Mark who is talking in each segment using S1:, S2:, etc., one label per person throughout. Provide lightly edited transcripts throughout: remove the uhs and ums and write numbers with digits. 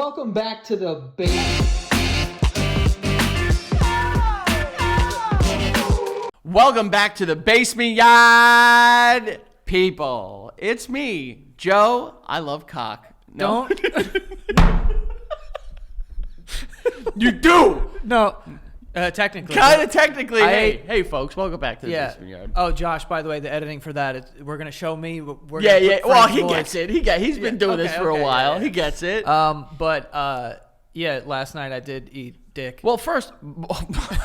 S1: Welcome back to the base.
S2: Welcome back to the basement yard, people. It's me, Joe. I love cock. No.
S3: Don't.
S2: You do.
S3: No. Technically.
S2: Kind of technically. Hey, folks. Welcome back to the basement yard.
S3: Oh, Josh, by the way, the editing for that, we're going to show me. We're gonna
S2: Yeah.
S3: put
S2: Well,
S3: Frank's
S2: he
S3: voice.
S2: gets it. He's been doing this for a while. He gets it.
S3: Yeah, last night I did eat dick.
S2: Well, first.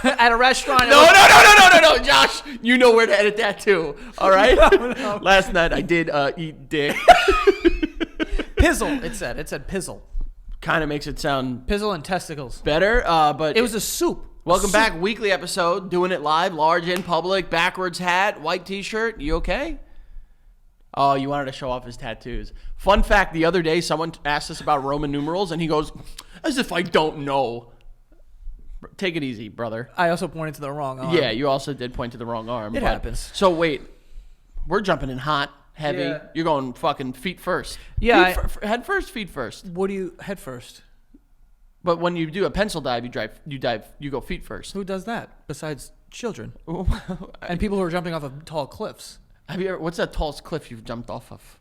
S3: At a restaurant.
S2: No, Josh. You know where to edit that too. All right.
S3: No.
S2: Last night I did eat dick.
S3: Pizzle, it said. It said pizzle.
S2: Kind of makes it sound
S3: Pizzle and testicles.
S2: better, but
S3: It was a soup.
S2: welcome back, weekly episode, doing it live, large in public, backwards hat, white t-shirt. You okay? Oh, you wanted to show off his tattoos. Fun fact, the other day, someone asked us about Roman numerals, and he goes, as if I don't know. Take it easy, brother.
S3: I also pointed to the wrong arm.
S2: Yeah, you also did point to the wrong arm.
S3: It happens.
S2: So wait, we're jumping in hot, heavy.
S3: Yeah.
S2: You're going fucking feet first.
S3: Yeah,
S2: Head first, feet first.
S3: What do you head first?
S2: But when you do a pencil dive, you go feet first.
S3: Who does that besides children and people who are jumping off of tall cliffs?
S2: Have you ever? What's that tallest cliff you've jumped off of?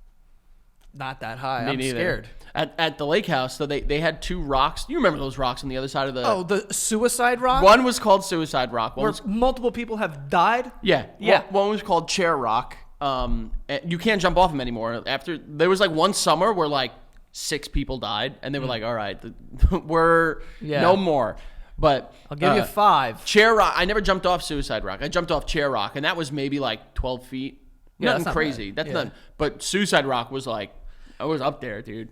S3: Not that high.
S2: Me
S3: I'm
S2: neither.
S3: scared.
S2: At the lake house, so they had two rocks. You remember those rocks on the other side of the?
S3: Oh, the suicide rock?
S2: One was called Suicide Rock. One
S3: Where
S2: was,
S3: multiple people have died?
S2: yeah.
S3: Yeah.
S2: One was called Chair Rock. And you can't jump off them anymore. After there was like one summer where like 6 people died, and they were like, "All right, we're no more." But
S3: I'll give you 5.
S2: Chair Rock. I never jumped off Suicide Rock. I jumped off Chair Rock, and that was maybe like 12 feet.
S3: Yeah,
S2: Nothing
S3: that's not
S2: crazy.
S3: bad.
S2: That's
S3: Yeah.
S2: not. But Suicide Rock was like, I was up there, dude.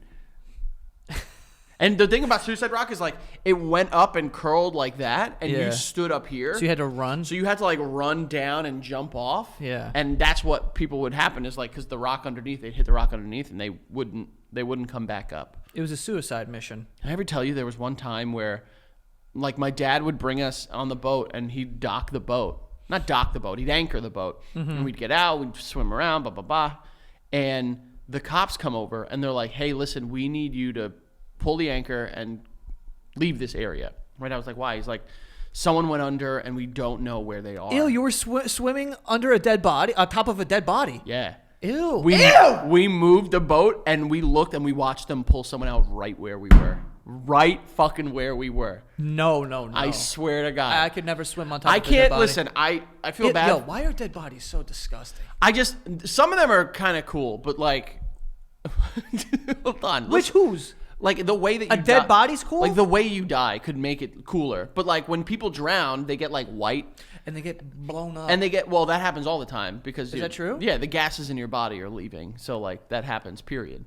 S2: And the thing about Suicide Rock is like it went up and curled like that, and
S3: Yeah.
S2: you stood up here.
S3: So you had to run?
S2: So you had to like run down and jump off.
S3: Yeah.
S2: And that's what people would happen is like because the rock underneath, they'd hit the rock underneath, and they wouldn't come back up.
S3: It was a suicide mission.
S2: Did I ever tell you there was one time where, like, my dad would bring us on the boat, and he'd dock the boat. Not dock the boat. He'd anchor the boat.
S3: Mm-hmm.
S2: And we'd get out. We'd swim around, blah, blah, blah. And the cops come over, and they're like, hey, listen, we need you to pull the anchor and leave this area. Right? I was like, why? He's like, someone went under, and we don't know where they are.
S3: Ew, you were swimming under a dead body, on top of a dead body.
S2: Yeah.
S3: Ew.
S2: We moved the boat, and we looked, and we watched them pull someone out right where we were. Right fucking where we were.
S3: No.
S2: I swear to God.
S3: I could never swim on top
S2: I
S3: of a dead
S2: can't
S3: body.
S2: listen. I feel bad.
S3: Yo, why are dead bodies so disgusting?
S2: Some of them are kind of cool, but like, hold on.
S3: Which whose?
S2: Like the way that you
S3: A dead body's cool?
S2: Like the way you die could make it cooler. But like when people drown, they get like white
S3: And they get blown up.
S2: and they get that happens all the time because
S3: Is that true?
S2: Yeah, the gases in your body are leaving, so like that happens. Period.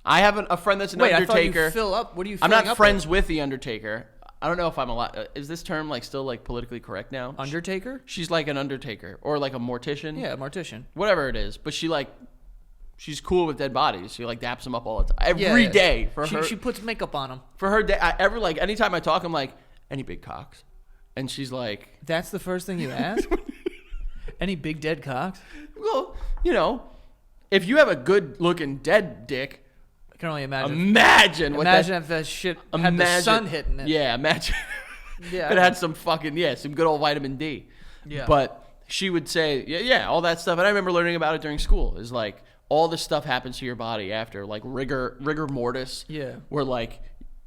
S2: I have a friend that's an
S3: Wait,
S2: Undertaker.
S3: I thought you fill up. What are you?
S2: I'm
S3: filling
S2: not
S3: up
S2: friends with the Undertaker. I don't know if I'm allowed. Is this term like still like politically correct now?
S3: Undertaker?
S2: She's like an Undertaker or like a mortician.
S3: Yeah, mortician.
S2: Whatever it is, but she's cool with dead bodies. She like daps them up all the time, every day for her.
S3: She puts makeup on them.
S2: For her day, anytime I talk, I'm like, any big cocks, and she's like,
S3: That's the first thing you ask. Any big dead cocks?
S2: well, if you have a good looking dead dick,
S3: I can only imagine.
S2: imagine
S3: Imagine if that shit had the sun hitting it.
S2: Yeah, imagine.
S3: Yeah.
S2: If it had some some good old vitamin D.
S3: Yeah.
S2: But she would say, yeah, all that stuff, and I remember learning about it during school. Is like all this stuff happens to your body after like rigor mortis.
S3: Yeah.
S2: Where like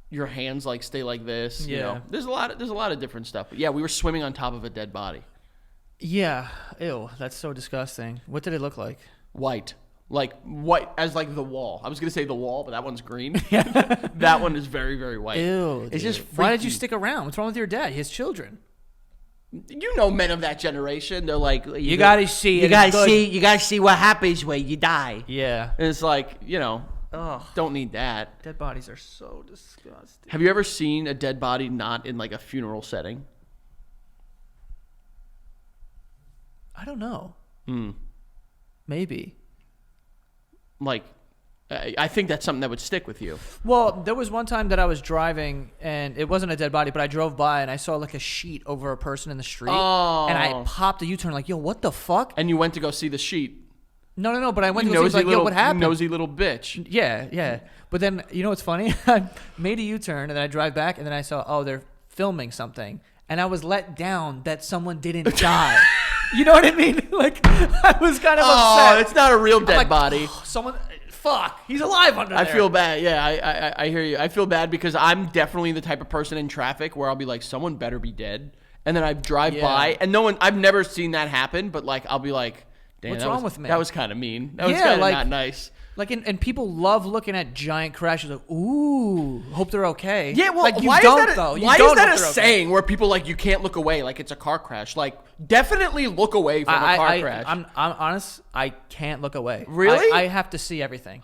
S2: your hands like stay like this. You
S3: Yeah.
S2: know, there's a lot of different stuff. But yeah, we were swimming on top of a dead body.
S3: Yeah. Ew, that's so disgusting. What did it look like?
S2: White. Like white as like the wall. I was gonna say the wall, but that one's green. That one is very, very white.
S3: Ew.
S2: It's just
S3: Why did you
S2: freaky.
S3: stick around? What's wrong with your dad? He has children.
S2: You know, men of that generation, they're like,
S3: You gotta see it.
S2: You gotta
S3: It's good.
S2: you gotta see what happens when you die.
S3: Yeah.
S2: And it's like,
S3: Ugh.
S2: don't need that.
S3: Dead bodies are so disgusting.
S2: Have you ever seen a dead body not in like a funeral setting?
S3: I don't know. Maybe.
S2: Like, I think that's something that would stick with you.
S3: Well, there was one time that I was driving, and it wasn't a dead body, but I drove by, and I saw like a sheet over a person in the street.
S2: Oh.
S3: And I popped a U-turn like, yo, what the fuck?
S2: And you went to go see the sheet.
S3: No. But I went
S2: You
S3: to go see, like, yo, what happened?
S2: nosy little bitch.
S3: Yeah. But then, you know what's funny? I made a U-turn, and then I drive back, and then I saw, oh, they're filming something. And I was let down that someone didn't die. You know what I mean? Like, I was kind of upset.
S2: Oh, it's not a real dead
S3: like,
S2: body.
S3: Oh, someone, fuck, he's alive under there.
S2: I feel bad. Yeah, I hear you. I feel bad because I'm definitely the type of person in traffic where I'll be like, someone better be dead. And then I drive by, and I've never seen that happen, but like, I'll be like, damn,
S3: what's wrong with me?
S2: That was kind of mean. That was kind of not nice.
S3: Like, and people love looking at giant crashes. Like, ooh, hope they're okay.
S2: Yeah, well,
S3: like,
S2: why is that a
S3: okay.
S2: saying where people like, you can't look away like it's a car crash? Like, definitely look away from a car crash.
S3: I'm honest. I can't look away.
S2: Really?
S3: I have to see everything.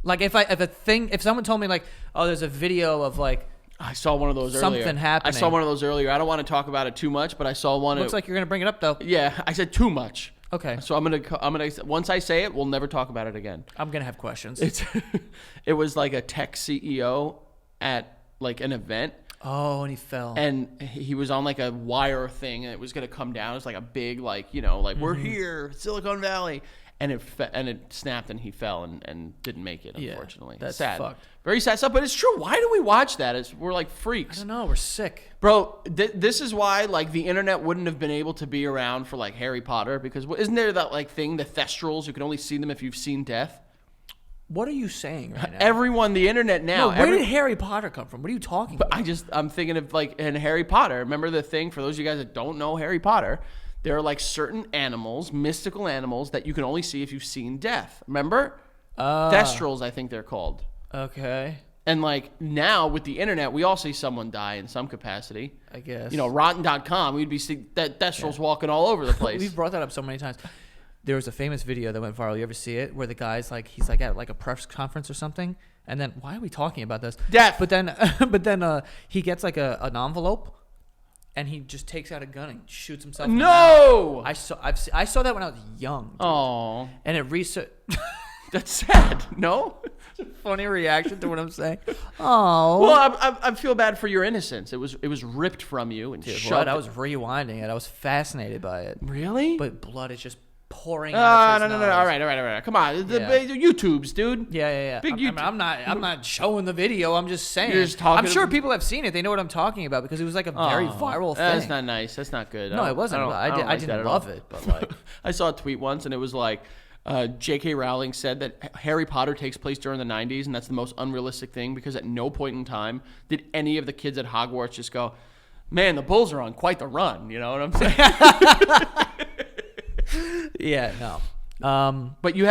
S3: Like, if someone told me like, oh, there's a video of like,
S2: I saw one of those earlier.
S3: Something happening.
S2: I saw one of those earlier. I don't want to talk about it too much, but I saw one.
S3: Looks like you're gonna bring it up though.
S2: Yeah, I said too much.
S3: Okay.
S2: So I'm gonna once I say it, we'll never talk about it again.
S3: I'm gonna have questions.
S2: It was like a tech CEO at like an event.
S3: Oh, and he fell.
S2: And he was on like a wire thing, and it was gonna come down. It was like a big, like, you know, like we're here, Silicon Valley, and it snapped, and he fell and didn't make it. Unfortunately,
S3: that's
S2: sad.
S3: fucked.
S2: Very sad stuff, but it's true. Why do we watch that? We're like freaks.
S3: I don't know. We're sick,
S2: bro. This is why like the internet wouldn't have been able to be around for like Harry Potter, because isn't there that like thing, the Thestrals? You can only see them if you've seen death.
S3: What are you saying right now?
S2: Everyone, the internet now.
S3: No, where did Harry Potter come from? What are you talking about?
S2: I'm thinking of like in Harry Potter. Remember the thing, for those of you guys that don't know Harry Potter, there are like certain animals, mystical animals, that you can only see if you've seen death. Remember? Thestrals, I think they're called.
S3: Okay.
S2: And like now with the internet, we all see someone die in some capacity.
S3: I guess.
S2: You know, Rotten.com, we'd be seeing Thestrals walking all over the place.
S3: We've brought that up so many times. There was a famous video that went viral. You ever see it? Where the guy's like, he's like at like a press conference or something. And then, why are we talking about this?
S2: Death.
S3: But then he gets like an envelope, and he just takes out a gun and shoots himself.
S2: No.
S3: I saw that when I was young.
S2: Oh.
S3: And it research.
S2: That's sad. No.
S3: Funny reaction to what I'm saying. Oh.
S2: Well, I feel bad for your innocence. It was ripped from you and shoved.
S3: I was rewinding it. I was fascinated by it.
S2: Really?
S3: But blood is just pouring out of his nose.
S2: No. All right. Come on. The YouTubes, dude.
S3: Yeah.
S2: Big YouTube.
S3: I'm not showing the video. I'm just saying.
S2: You're just talking.
S3: I'm sure people have seen it. They know what I'm talking about because it was like a very viral thing.
S2: That's not nice. That's not good.
S3: No, it wasn't. I didn't love it, but like
S2: I saw a tweet once, and it was like, J.K. Rowling said that Harry Potter takes place during the 90s, and that's the most unrealistic thing because at no point in time did any of the kids at Hogwarts just go, man, the Bulls are on quite the run. You know what I'm saying?
S3: Yeah, no.
S2: But you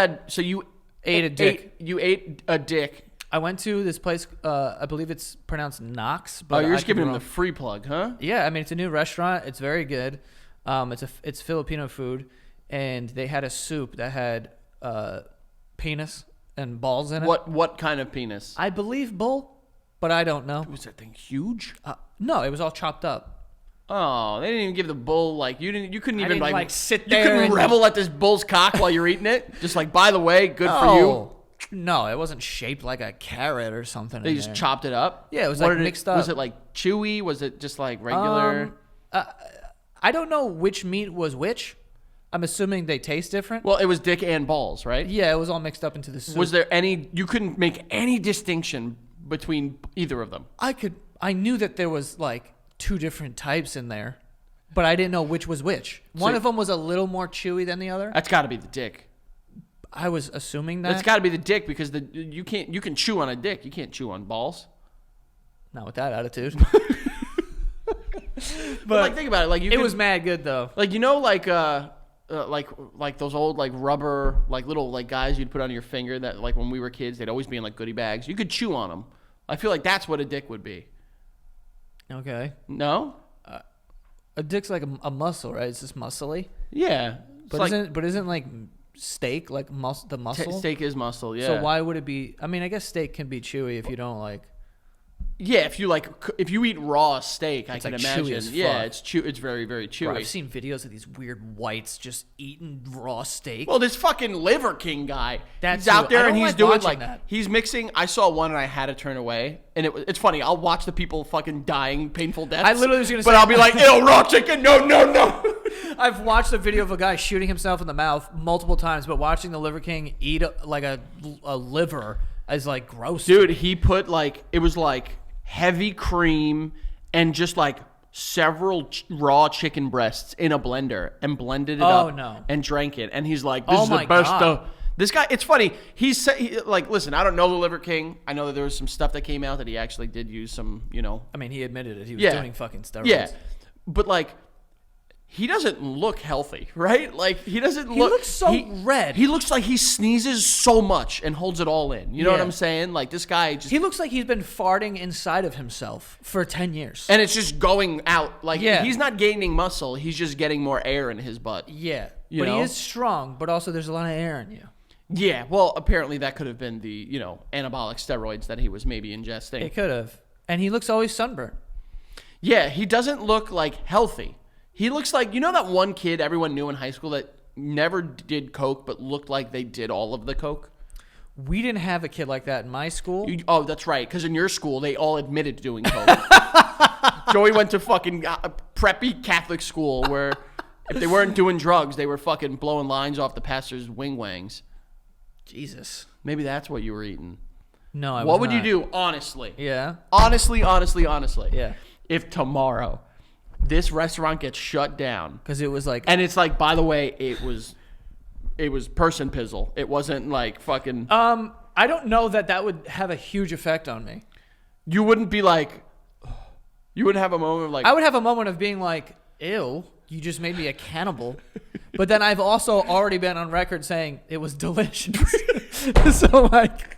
S2: ate
S3: a dick.
S2: You ate a dick.
S3: I went to this place, I believe it's pronounced Knox. But
S2: you're just giving him the free plug, huh?
S3: Yeah, I mean, it's a new restaurant. It's very good. It's Filipino food. And they had a soup that had penis and balls in it.
S2: What kind of penis?
S3: I believe bull, but I don't know.
S2: Was that thing huge?
S3: No, it was all chopped up.
S2: Oh, they didn't even give the bull like you couldn't even like
S3: sit there.
S2: You couldn't revel at this bull's cock while you're eating it. Just like, by the way, good for you.
S3: No, it wasn't shaped like a carrot or something.
S2: They just chopped it up.
S3: Yeah, it was like mixed up.
S2: Was it like chewy? Was it just like regular?
S3: I don't know which meat was which. I'm assuming they taste different.
S2: Well, it was dick and balls, right?
S3: Yeah, it was all mixed up into the soup.
S2: Was there you couldn't make any distinction between either of them?
S3: I knew that there was like two different types in there, but I didn't know which was which. One of them was a little more chewy than the other.
S2: That's got to be the dick.
S3: I was assuming that.
S2: That's got to be the dick because you can chew on a dick. You can't chew on balls.
S3: Not with that attitude.
S2: But like, think about it. Like
S3: it was mad good though.
S2: Like, you know, like those old like rubber like little like guys you'd put on your finger that like when we were kids they'd always be in like goodie bags. You could chew on them. I feel like that's what a dick would be.
S3: Okay.
S2: No.
S3: A dick's like a muscle, right? It's just muscly.
S2: Yeah.
S3: But isn't like steak like the muscle?
S2: Steak is muscle. Yeah.
S3: So why would it be? I mean, I guess steak can be chewy if you don't like.
S2: Yeah, if you eat raw steak, I can
S3: like
S2: imagine.
S3: Chewy as fuck.
S2: Yeah, it's very, very chewy.
S3: Bro, I've seen videos of these weird whites just eating raw steak.
S2: Well, this fucking Liver King guy,
S3: he's
S2: out there and he's doing like
S3: that.
S2: He's mixing. I saw one and I had to turn away, and it's funny. I'll watch the people fucking dying painful deaths.
S3: I literally was gonna say,
S2: but I'll be like, ew, raw chicken, no.
S3: I've watched a video of a guy shooting himself in the mouth multiple times, but watching the Liver King eat like a liver is like gross.
S2: Dude, he put like, it was like heavy cream and just like several raw chicken breasts in a blender and blended it up and drank it. And he's like, this is the best. This guy, it's funny. Like, listen, I don't know the Liver King. I know that there was some stuff that came out that he actually did use some,
S3: I mean, he admitted it. He was doing fucking steroids.
S2: Yeah. But like, he doesn't look healthy, right? Like, he looks
S3: so red.
S2: He looks like he sneezes so much and holds it all in. You know what I'm saying? Like, this guy just...
S3: He looks like he's been farting inside of himself for 10 years.
S2: And it's just going out. Like, he's not gaining muscle. He's just getting more air in his butt.
S3: Yeah.
S2: You know?
S3: He is strong, but also there's a lot of air in you.
S2: Yeah. Well, apparently that could have been the, anabolic steroids that he was maybe ingesting.
S3: It could have. And he looks always sunburned.
S2: Yeah. He doesn't look, like, healthy. He looks like, that one kid everyone knew in high school that never did coke but looked like they did all of the coke?
S3: We didn't have a kid like that in my school.
S2: Oh, that's right. Because in your school, they all admitted to doing coke. Joey went to fucking preppy Catholic school where if they weren't doing drugs, they were fucking blowing lines off the pastor's wing-wangs.
S3: Jesus.
S2: Maybe that's what you were eating.
S3: No, I was
S2: What would
S3: not.
S2: you do, honestly?
S3: Yeah.
S2: Honestly.
S3: Yeah.
S2: If tomorrow this restaurant gets shut down.
S3: Because it was like...
S2: And it's like, by the way, it was person pizzle. It wasn't like fucking...
S3: I don't know that would have a huge effect on me.
S2: You wouldn't be like... You wouldn't have a moment of like...
S3: I would have a moment of being like, ew, you just made me a cannibal. But then I've also already been on record saying it was delicious. So like,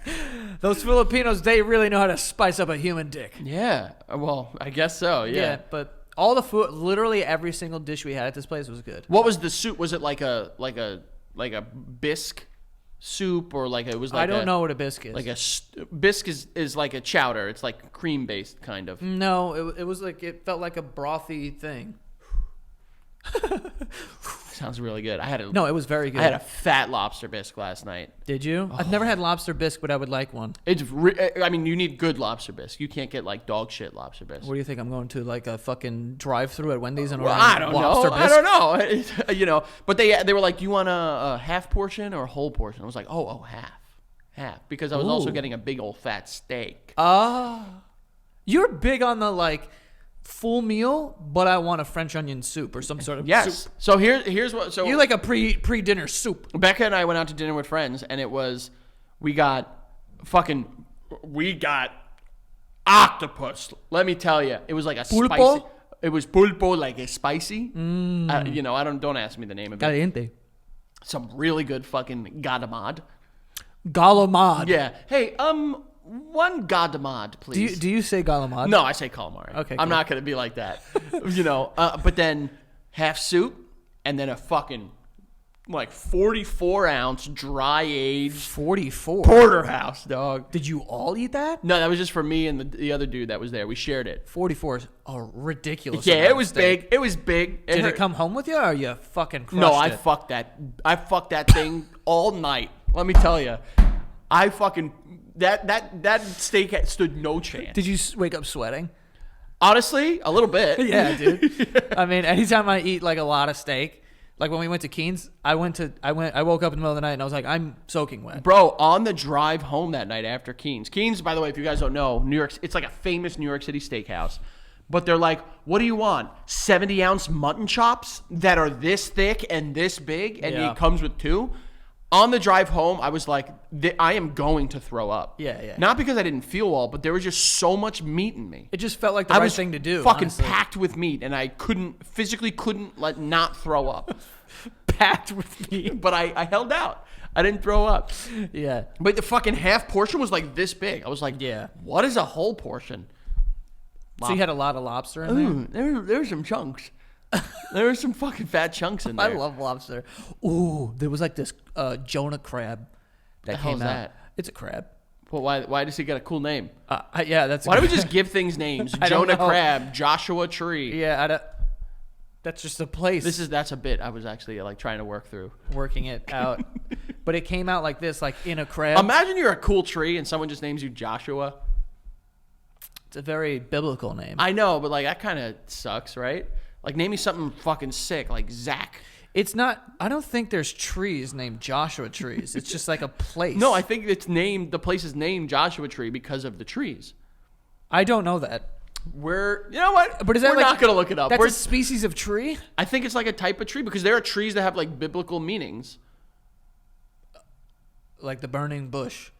S3: those Filipinos, they really know how to spice up a human dick.
S2: Yeah. Well, I guess so. Yeah.
S3: But all the food, literally every single dish we had at this place was good.
S2: What was the soup? Was it like a bisque soup or like it was like
S3: I don't know what a bisque is.
S2: Like bisque is like a chowder. It's like cream based kind of.
S3: No, it was like, it felt like a brothy thing.
S2: Sounds really good.
S3: No, it was very good.
S2: I had a fat lobster bisque last night.
S3: Did you? I've never had lobster bisque, but I would like one.
S2: I mean, you need good lobster bisque. You can't get like dog shit lobster bisque.
S3: What do you think? I'm going to like a fucking drive-through at Wendy's and
S2: Well,
S3: ordering
S2: I don't
S3: lobster
S2: know.
S3: bisque?
S2: I don't know. But they were like, "Do you want a half portion or a whole portion?" I was like, "Oh, half," because I was also getting a big old fat steak.
S3: You're big on the like full meal, but I want a French onion soup or some sort of soup.
S2: So here's what. So
S3: you like a pre-dinner soup.
S2: Becca and I went out to dinner with friends, and we got octopus. Let me tell you, it was like a
S3: Pulpo?
S2: spicy. It was pulpo, like a spicy. I don't ask me the name of it.
S3: Caliente.
S2: Some really good fucking gadamad.
S3: Galamad.
S2: Yeah. Hey, one gadamad, please.
S3: Do you say galamad?
S2: No, I say calamari.
S3: Okay,
S2: I'm
S3: cool.
S2: not gonna be like that. But then half soup and then a fucking like 44-ounce dry aged
S3: 44
S2: porterhouse, dog.
S3: Did you all eat that?
S2: No, that was just for me and the other dude that was there. We shared it.
S3: 44 is a ridiculous.
S2: Yeah,
S3: amount
S2: it
S3: of
S2: was
S3: steak.
S2: big. It was big.
S3: Did it come home with you, or you fucking crushed
S2: No, I
S3: it?
S2: fucked that. I fucked that thing all night. Let me tell you, I fucking that steak stood no chance.
S3: Did you wake up sweating?
S2: Honestly, a little bit.
S3: Yeah, dude. I mean, anytime I eat like a lot of steak, like when we went to Keen's, I woke up in the middle of the night and I was like, I'm soaking wet.
S2: Bro, on the drive home that night after Keen's. Keen's, by the way, if you guys don't know, New York, it's like a famous New York City steakhouse. But they're like, what do you want? 70-ounce mutton chops that are this thick and this big, and
S3: Yeah.
S2: it comes with two? On the drive home, I was like, I am going to throw up.
S3: Yeah.
S2: Not because I didn't feel well, but there was just so much meat in me.
S3: It just felt like the
S2: I
S3: right
S2: was
S3: thing to do.
S2: fucking
S3: honestly.
S2: packed with meat, and I physically couldn't not throw up.
S3: Packed with meat.
S2: But I held out. I didn't throw up.
S3: Yeah.
S2: But the fucking half portion was like this big. I was like,
S3: Yeah.
S2: What is a whole portion?
S3: So you had a lot of lobster in there?
S2: Ooh, there were some chunks. There were some fucking fat chunks in there.
S3: I love lobster. Ooh, there was like this Jonah crab that
S2: hell's
S3: came out.
S2: that?
S3: It's a crab.
S2: Well, why does he get a cool name?
S3: Yeah, that's.
S2: Why do we just give things names?
S3: I don't
S2: Jonah
S3: know.
S2: Crab, Joshua Tree.
S3: Yeah, that's just a place.
S2: That's a bit I was actually like trying to work through.
S3: Working it out, but it came out like this, like in a crab.
S2: Imagine you're a cool tree and someone just names you Joshua.
S3: It's a very biblical name.
S2: I know, but like that kind of sucks, right? Like, name me something fucking sick, like Zach.
S3: It's not. I don't think there's trees named Joshua trees. It's just like a place.
S2: No, I think the place is named Joshua Tree because of the trees.
S3: I don't know that.
S2: You know what?
S3: But is that
S2: We're
S3: like,
S2: not gonna look it up.
S3: That's a species of tree.
S2: I think it's like a type of tree because there are trees that have like biblical meanings.
S3: Like the burning bush.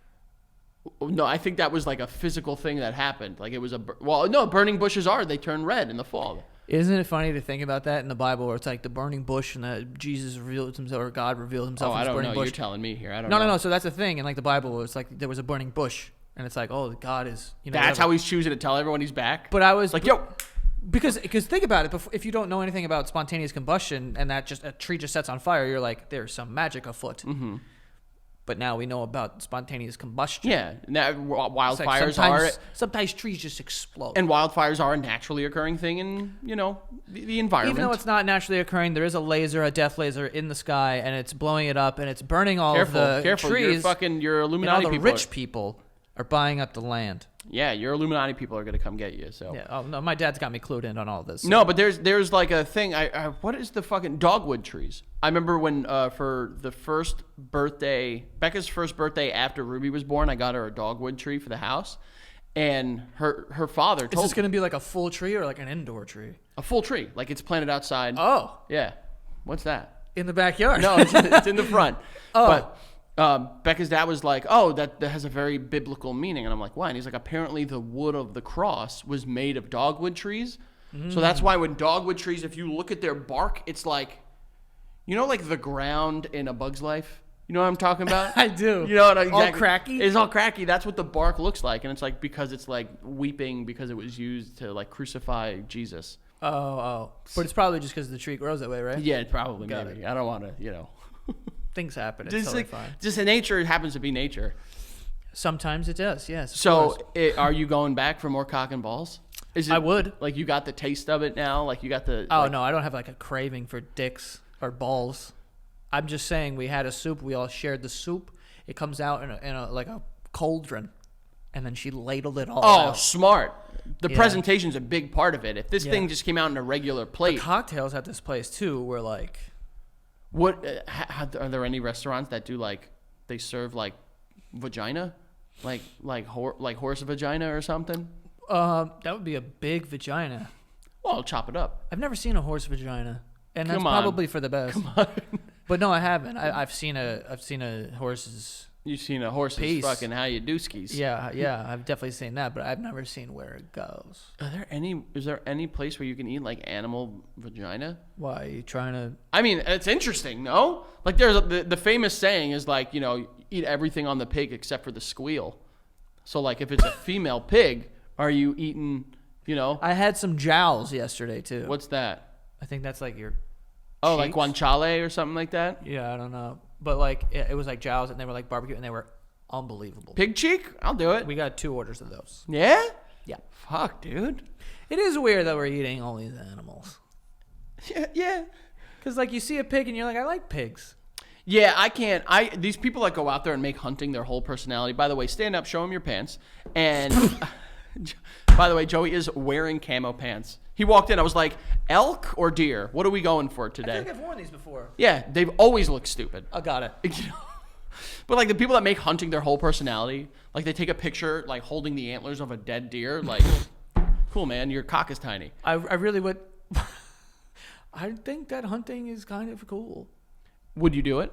S2: No, I think that was like a physical thing that happened. Like it was burning bushes they turn red in the fall.
S3: Isn't it funny to think about that in the Bible, where it's like the burning bush and that Jesus revealed himself, or God revealed himself in
S2: I
S3: this
S2: don't
S3: burning
S2: know.
S3: bush?
S2: You're telling me here. I don't know.
S3: No. So that's the thing. In like the Bible, it's like there was a burning bush, and it's like, oh, God is.
S2: That's
S3: whatever.
S2: how he's choosing to tell everyone he's back.
S3: But I was
S2: like, yo.
S3: Because think about it. If you don't know anything about spontaneous combustion and that just a tree just sets on fire, you're like, there's some magic afoot. Mm-hmm. But now we know about spontaneous combustion.
S2: Yeah, now wildfires
S3: like sometimes trees just explode.
S2: And wildfires are a naturally occurring thing in the environment.
S3: Even though it's not naturally occurring, there is a death laser in the sky, and it's blowing it up, and it's burning all of the trees.
S2: Your Illuminati
S3: and all the
S2: people.
S3: Rich people are buying up the land.
S2: Yeah, your Illuminati people are going to come get you. So
S3: yeah. Oh no, my dad's got me clued in on all this. So.
S2: No, but there's like a thing. What is the fucking dogwood trees? I remember when for the first birthday, Becca's first birthday after Ruby was born, I got her a dogwood tree for the house, and her father told.
S3: Is this going to be like a full tree or like an indoor tree?
S2: A full tree, like it's planted outside.
S3: Oh,
S2: yeah. What's that?
S3: In the backyard?
S2: No, it's in the front.
S3: Oh.
S2: But Becca's dad was like, oh, that has a very biblical meaning. And I'm like, why? And he's like, apparently the wood of the cross was made of dogwood trees. So that's why when dogwood trees, if you look at their bark, it's like, like the ground in A Bug's Life? You know what I'm talking about?
S3: I do.
S2: You know what exactly.
S3: All cracky?
S2: It's all cracky. That's what the bark looks like. And it's like because it's like weeping because it was used to like crucify Jesus.
S3: Oh. But it's probably just because the tree grows that way, right?
S2: Yeah, probably.
S3: Got
S2: Maybe.
S3: it.
S2: I don't want to,
S3: Things happen. It's totally fine.
S2: Just in nature, it happens to be nature.
S3: Sometimes it does, yes.
S2: So, are you going back for more cock and balls?
S3: I would.
S2: Like you got the taste of it now? Like you got the...
S3: Oh, no, I don't have like a craving for dicks or balls. I'm just saying we had a soup. We all shared the soup. It comes out in a like a cauldron. And then she ladled it all out.
S2: Oh, smart. The presentation's a big part of it. If this thing just came out in a regular plate...
S3: The cocktails at this place, too, were like...
S2: What are there any restaurants that do like they serve like vagina, like horse vagina or something?
S3: That would be a big vagina.
S2: Well, I'll chop it up.
S3: I've never seen a horse vagina, and that's
S2: Come on.
S3: probably for the best.
S2: Come on.
S3: But no, I haven't. I've seen a horse's.
S2: You've seen a horse's
S3: piece.
S2: fucking how you do skis.
S3: Yeah, I've definitely seen that, but I've never seen where it goes.
S2: Is there any place where you can eat like animal vagina?
S3: Why are you trying to?
S2: I mean, it's interesting, no? Like there's the famous saying is like, eat everything on the pig except for the squeal. So like if it's a female pig, are you eating,
S3: I had some jowls yesterday too.
S2: What's that?
S3: I think that's like your.
S2: Oh, like
S3: cheeks?
S2: guanciale or something like that?
S3: Yeah, I don't know. But like it was like jowls, and they were like barbecue, and they were unbelievable.
S2: Pig cheek? I'll do it.
S3: We got 2 orders of those.
S2: Yeah?
S3: Yeah.
S2: Fuck, dude.
S3: It is weird that we're eating all these animals.
S2: Yeah.
S3: Because like you see a pig, and you're like, I like pigs.
S2: Yeah, I can't. These people that go out there and make hunting their whole personality. By the way, stand up, show them your pants. And by the way, Joey is wearing camo pants. He walked in. I was like, elk or deer? What are we going for today?
S3: I think I've worn these before.
S2: Yeah, they've always looked stupid.
S3: I got it.
S2: But like the people that make hunting their whole personality, like they take a picture like holding the antlers of a dead deer, like, cool man, your cock is tiny.
S3: I really would. I think that hunting is kind of cool.
S2: Would you do it?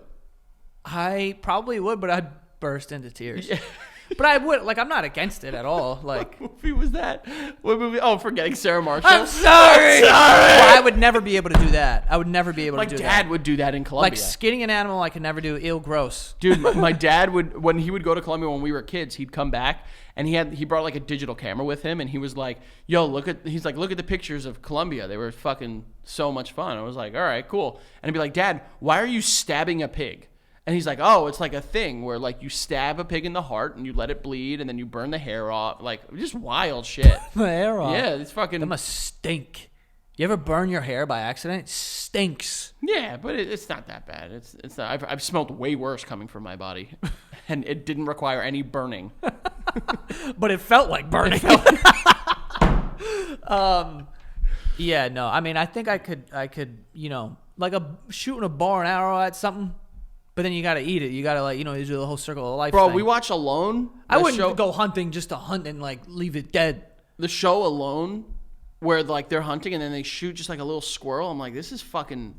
S3: I probably would, but I'd burst into tears. Yeah. But I would, like, I'm not against it at all. Like,
S2: what movie was that? What movie? Oh, forgetting Sarah Marshall.
S3: I'm sorry. Well, I would never be able to do that. I would never be able to do that.
S2: My dad would do that in Colombia.
S3: Like, skinning an animal, I could never do. Ew, gross.
S2: Dude, my dad would, when he would go to Colombia when we were kids, he'd come back and he brought like a digital camera with him, and he was like, yo, look at the pictures of Colombia. They were fucking so much fun. I was like, all right, cool. And I'd be like, Dad, why are you stabbing a pig? And he's like, oh, it's like a thing where like you stab a pig in the heart and you let it bleed and then you burn the hair off. Like just wild shit.
S3: The hair off.
S2: Yeah, it's fucking.
S3: That must stink. You ever burn your hair by accident? It stinks.
S2: Yeah, but it's not that bad. It's not. I've smelled way worse coming from my body, and it didn't require any burning.
S3: But it felt like burning. Yeah, no. I mean, I think I could, like shooting a bow and arrow at something, but then you got to eat it. You got to like, you do the whole circle of life
S2: Bro,
S3: thing.
S2: we watch Alone.
S3: I wouldn't go hunting just to hunt and like leave it dead.
S2: The show Alone, where like they're hunting and then they shoot just like a little squirrel. I'm like, this is fucking.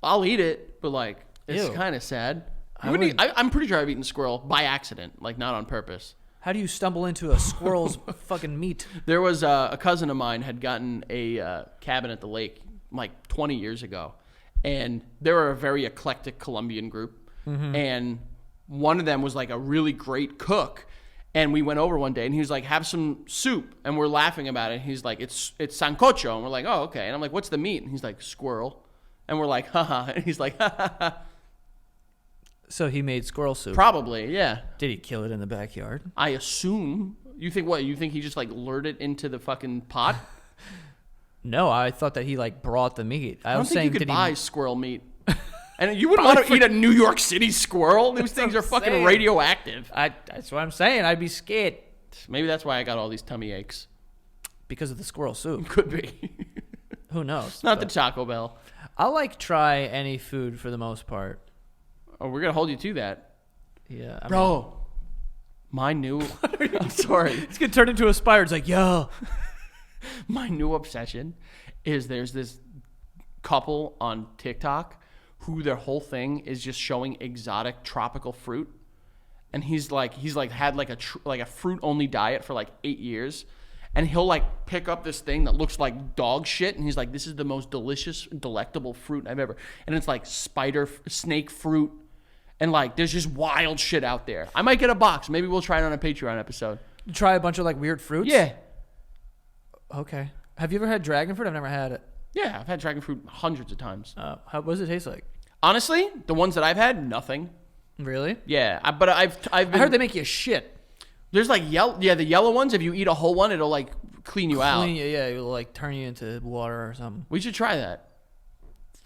S2: I'll eat it, but like it's kind of sad. I'm pretty sure I've eaten squirrel by accident, like not on purpose.
S3: How do you stumble into a squirrel's fucking meat?
S2: There was a cousin of mine had gotten a cabin at the lake like 20 years ago, and they were a very eclectic Colombian group, and one of them was like a really great cook. And we went over one day, and he was like, have some soup. And we're laughing about it. And he's like, it's sancocho. And we're like, oh, okay. And I'm like, what's the meat? And he's like, squirrel. And we're like, haha. And he's like, ha, ha, ha.
S3: So he made squirrel soup.
S2: Probably, yeah.
S3: Did he kill it in the backyard?
S2: I assume. You think what? You think he just like lured it into the fucking pot?
S3: No, I thought that he like brought the meat.
S2: I don't
S3: was
S2: think
S3: saying,
S2: you could
S3: did
S2: buy
S3: he...
S2: squirrel meat. And you wouldn't want to eat a New York City squirrel. These things are fucking
S3: saying.
S2: radioactive.
S3: That's what I'm saying. I'd be scared.
S2: Maybe that's why I got all these tummy aches.
S3: Because of the squirrel soup.
S2: Could be.
S3: Who knows?
S2: Not the Taco Bell.
S3: I'll like try any food for the most part.
S2: Oh, we're going to hold you to that.
S3: Yeah.
S2: Bro, my new... I'm sorry.
S3: It's going to turn into a spider. It's like, yo.
S2: My new obsession is there's this couple on TikTok who their whole thing is just showing exotic tropical fruit. And he's had like a fruit only diet for like 8 years. And he'll like pick up this thing that looks like dog shit. And he's like, this is the most delicious, delectable fruit I've ever. And it's like snake fruit. And like, there's just wild shit out there. I might get a box. Maybe we'll try it on a Patreon episode.
S3: Try a bunch of like weird fruits?
S2: Yeah.
S3: Okay. Have you ever had dragon fruit? I've never had it.
S2: Yeah, I've had dragon fruit hundreds of times.
S3: What does it taste like?
S2: Honestly, the ones that I've had, nothing.
S3: Really?
S2: Yeah, but I've been,
S3: I heard they make you shit.
S2: There's like the yellow ones. If you eat a whole one, it'll like clean you out.
S3: Yeah, it'll like turn you into water or something.
S2: We should try that.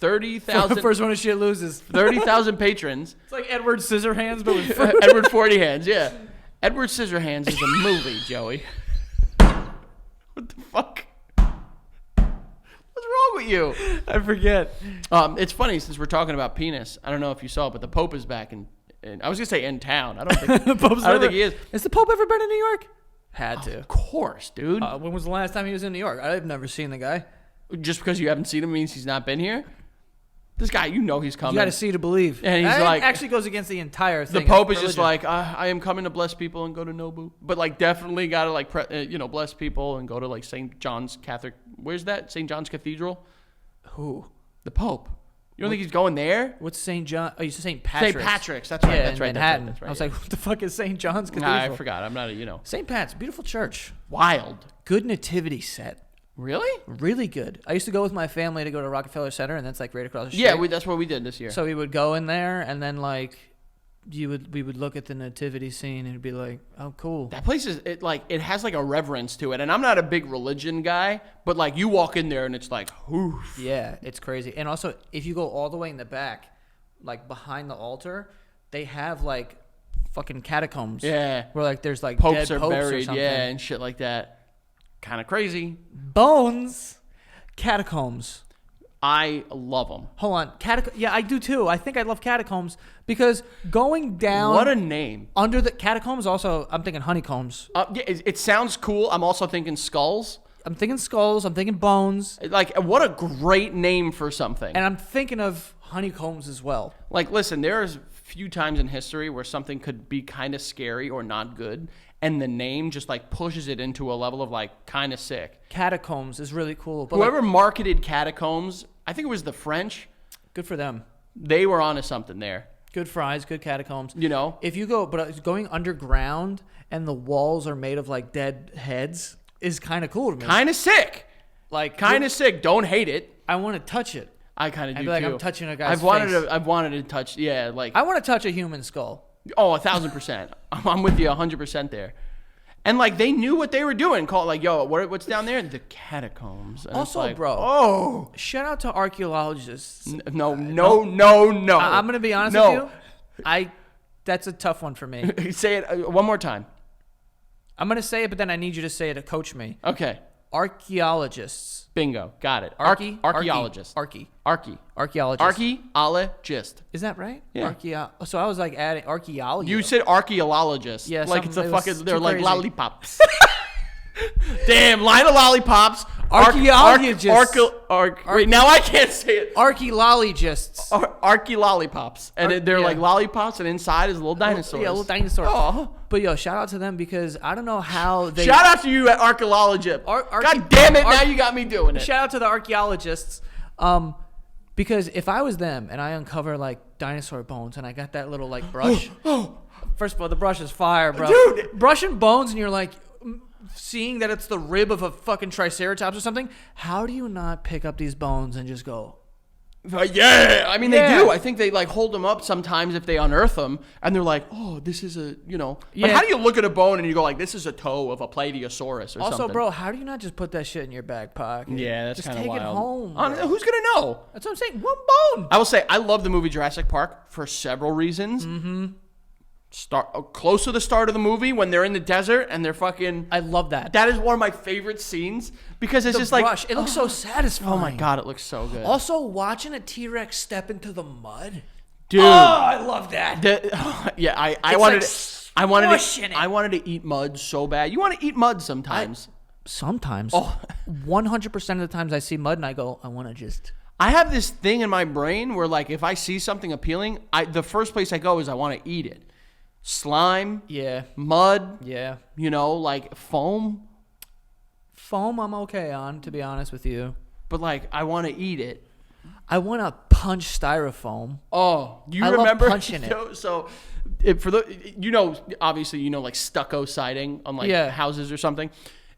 S2: 30,000.
S3: The first one to shit loses.
S2: 30,000 patrons.
S3: It's like Edward Scissorhands, but with fruit.
S2: Edward 40 Hands. Yeah, Edward Scissorhands is a movie, Joey. What the fuck? What's wrong with you?
S3: I forget.
S2: It's funny since we're talking about penis. I don't know if you saw it, but the Pope is back in I was gonna say in town. I don't think. I don't think he is.
S3: Has the Pope ever been in New York? Had to.
S2: Of course, dude.
S3: When was the last time he was in New York? I've never seen the guy.
S2: Just because you haven't seen him means he's not been here. This guy, he's coming.
S3: You got to see to believe.
S2: And he's like,
S3: actually goes against the entire thing.
S2: The Pope is just like, I am coming to bless people and go to Nobu, but like definitely got to like bless people and go to like St. John's Catholic. Where's that? St. John's Cathedral.
S3: Who?
S2: The Pope. You don't think he's going there?
S3: What's St. John? Oh, you said St. Patrick's.
S2: St. Patrick's. That's right.
S3: Yeah,
S2: that's right.
S3: Manhattan.
S2: That's right.
S3: I was like, what the fuck is St. John's Cathedral?
S2: Nah, I forgot. I'm not
S3: St. Pat's, beautiful church.
S2: Wild.
S3: Good nativity set.
S2: Really?
S3: Really good. I used to go with my family to go to Rockefeller Center, and that's like right across the street.
S2: Yeah, that's what we did this year.
S3: So we would go in there, and then like we would look at the nativity scene, and it'd be like, oh, cool.
S2: That place it has like a reverence to it, and I'm not a big religion guy, but like you walk in there and it's like, oof.
S3: Yeah, it's crazy. And also, if you go all the way in the back, like behind the altar, they have like fucking catacombs.
S2: Yeah,
S3: where like there's like
S2: popes
S3: dead
S2: are
S3: popes
S2: buried.
S3: or something.
S2: Yeah, and shit like that. Kind of crazy.
S3: Bones, catacombs.
S2: I love them.
S3: Hold on, yeah, I do too. I think I love catacombs because going down.
S2: What a name!
S3: Under the catacombs, also, I'm thinking honeycombs.
S2: Yeah, it sounds cool. I'm also thinking skulls.
S3: I'm thinking skulls. I'm thinking bones.
S2: Like, what a great name for something.
S3: And I'm thinking of honeycombs as well.
S2: Like, listen, there's few times in history where something could be kind of scary or not good, and the name just like pushes it into a level of like kind of sick.
S3: Catacombs is really cool. But
S2: whoever marketed catacombs, I think it was the French.
S3: Good for them.
S2: They were onto something there.
S3: Good fries, good catacombs.
S2: If
S3: you go, but going underground and the walls are made of like dead heads is kind of cool to me.
S2: Kind of sick.
S3: Like
S2: kind of sick. Don't hate it.
S3: I want to touch it.
S2: I kind of do
S3: be like,
S2: too.
S3: I'm touching a guy's
S2: I've wanted to touch. Yeah, like
S3: I want to touch a human skull.
S2: Oh, 1,000%. I'm with you 100% there. And like they knew what they were doing. Call like, yo, what's down there? The catacombs. And
S3: also,
S2: like,
S3: bro.
S2: Oh,
S3: shout out to archaeologists.
S2: No.
S3: I'm gonna be honest with you. That's a tough one for me.
S2: Say it one more time.
S3: I'm gonna say it, but then I need you to say it to coach me.
S2: Okay.
S3: archaeologists.
S2: Bingo. Got it.
S3: Archaeologist.
S2: Archaeologist. Archaeologist.
S3: Is that right?
S2: Yeah.
S3: So I was like adding archaeology.
S2: You said archeologist.
S3: Yeah,
S2: like it's a
S3: it was
S2: fucking. They're
S3: too
S2: like
S3: crazy.
S2: lollipops. Damn, line of lollipops.
S3: Archaeologists.
S2: Wait, now I can't say it.
S3: Archaeologists.
S2: Archaeolollipops. And they're
S3: Yeah.
S2: like lollipops, and inside is little dinosaurs.
S3: Yeah, little dinosaurs.
S2: Oh.
S3: But yo, shout out to them because I don't know how they.
S2: Shout out to you at archaeologist. God damn it, now you got me doing it.
S3: Shout out to the archaeologists. Because if I was them and I uncover like dinosaur bones and I got that little like brush. First of all, the brush is fire, bro.
S2: Dude.
S3: Brushing bones and you're like seeing that it's the rib of a fucking triceratops or something. How do you not pick up these bones and just go?
S2: Yeah, I mean, they
S3: Yeah.
S2: do. I think they like hold them up sometimes if they unearth them, and they're like, "Oh, this is a, But
S3: Yeah.
S2: how do you look at a bone and you go like, "This is a toe of a Plateosaurus" or
S3: Also,
S2: something?
S3: bro, how do you not just put that shit in your back pocket?
S2: Yeah, that's
S3: just
S2: kind of
S3: take
S2: wild.
S3: it home. bro.
S2: Who's gonna know?
S3: That's what I'm saying. One bone.
S2: I will say I love the movie Jurassic Park for several reasons. Mm-hmm. Close to the start of the movie when they're in the desert and they're fucking.
S3: I love that.
S2: That is one of my favorite scenes because it's
S3: The
S2: just
S3: brush.
S2: like
S3: It looks so satisfying.
S2: oh my god, it looks so good.
S3: Also, watching a T-Rex step into the mud.
S2: Dude,
S3: Oh, I love that.
S2: yeah, I
S3: It's
S2: wanted
S3: like
S2: I wanted
S3: smushing it.
S2: I wanted to eat mud so bad. You want to eat mud sometimes.
S3: Sometimes.
S2: Oh.
S3: 100% of the times I see mud and I go, I want to just.
S2: I have this thing in my brain where like if I see something appealing, the first place I go is I want to eat it. Slime,
S3: Yeah.
S2: mud,
S3: Yeah.
S2: like foam,
S3: Foam, I'm okay on, to be honest with you.
S2: but like I want to eat it.
S3: I want to punch styrofoam.
S2: Oh, do you
S3: I love
S2: remember?
S3: punching it.
S2: So, obviously, like stucco siding on like
S3: Yeah.
S2: houses or something.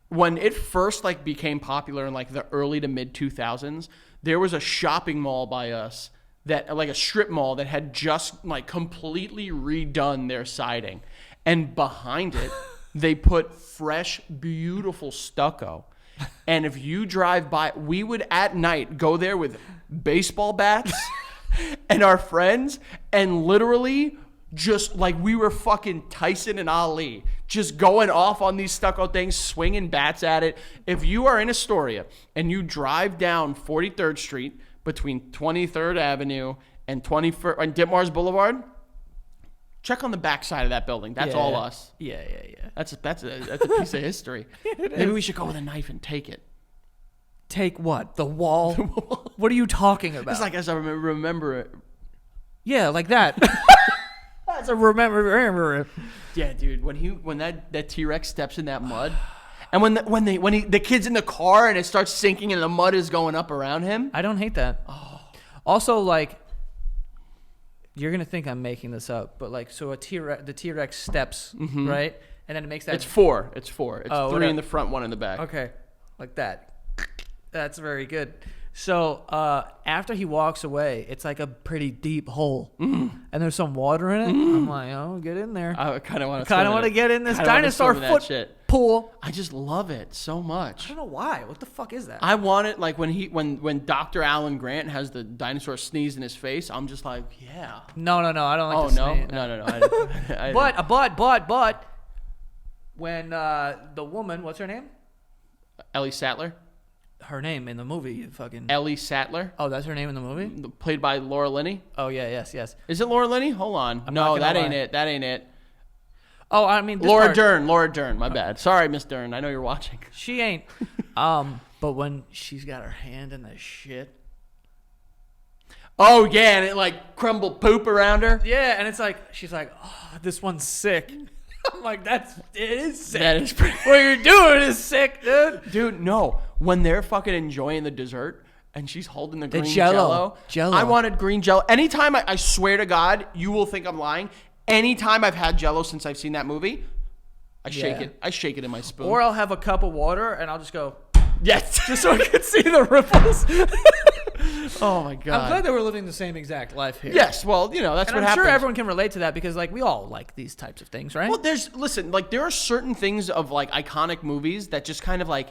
S2: When it first like became popular in like the early to mid 2000s, there was a shopping mall by us that like a strip mall that had just like completely redone their siding, and behind it they put fresh, beautiful stucco. And if you drive by, we would at night go there with baseball bats and our friends, and literally just like we were fucking Tyson and Ali, just going off on these stucco things, swinging bats at it. If you are in Astoria and you drive down 43rd Street between 23rd Avenue and 21st and Ditmars Boulevard, check on the back side of that building. That's all us.
S3: Yeah.
S2: That's a piece of history. Maybe we should go with a knife and take it.
S3: Take what? The wall? What are you talking about?
S2: It's like as I remember it.
S3: Yeah, like that. That's a remember.
S2: Yeah, dude. When that T-Rex steps in that mud, and when the kid's in the car and it starts sinking and the mud is going up around him.
S3: I don't hate that. Oh. Also, like, you're gonna think I'm making this up, but like, so the T-Rex steps, right, and then it makes that.
S2: It's four. It's three
S3: whatever.
S2: in the front, one in the back.
S3: Okay, like that. That's very good. So after he walks away, it's like a pretty deep hole, and there's some water in it. I'm like, oh, get in there.
S2: I kind of want to.
S3: Get in this dinosaur foot pool.
S2: I just love it so much.
S3: I don't know why. What the fuck is that?
S2: I want it like when Dr. Alan Grant has the dinosaur sneeze in his face. I'm just like, yeah.
S3: No. I don't like
S2: Oh
S3: to
S2: no,
S3: sneeze.
S2: no.
S3: But when the woman, what's her name?
S2: Ellie Sattler.
S3: Her name in the movie, you fucking.
S2: Ellie Sattler,
S3: Oh, that's her name in the movie?
S2: played by Laura Linney.
S3: Oh yeah, yes.
S2: Is it Laura Linney? Hold on.
S3: I'm
S2: No,
S3: not
S2: that
S3: gonna
S2: ain't
S3: lie.
S2: it. That ain't it.
S3: Oh, I mean, this
S2: Laura
S3: part-
S2: Dern. Laura Dern. My bad. Sorry, Miss Dern. I know you're watching.
S3: She ain't. But when she's got her hand in the shit.
S2: Oh yeah, and it like crumbled poop around her.
S3: Yeah, and it's like she's like, oh, this one's sick. I'm like, it is sick.
S2: That is pretty.
S3: What you're doing is sick, dude.
S2: Dude, no. When they're fucking enjoying the dessert and she's holding the green
S3: Jell-O.
S2: Jell-O. I wanted green Jell-O. Anytime, I swear to God, you will think I'm lying. Anytime I've had Jell-O since I've seen that movie, I shake it. I shake it in my spoon.
S3: Or I'll have a cup of water and I'll just go,
S2: yes.
S3: just so I can see the ripples.
S2: Oh my God.
S3: I'm glad that we're living the same exact life here.
S2: Yes, well, that's
S3: And
S2: what
S3: I'm
S2: happens.
S3: sure everyone can relate to that because, like, we all like these types of things, right?
S2: Well, there are certain things of like iconic movies that just kind of like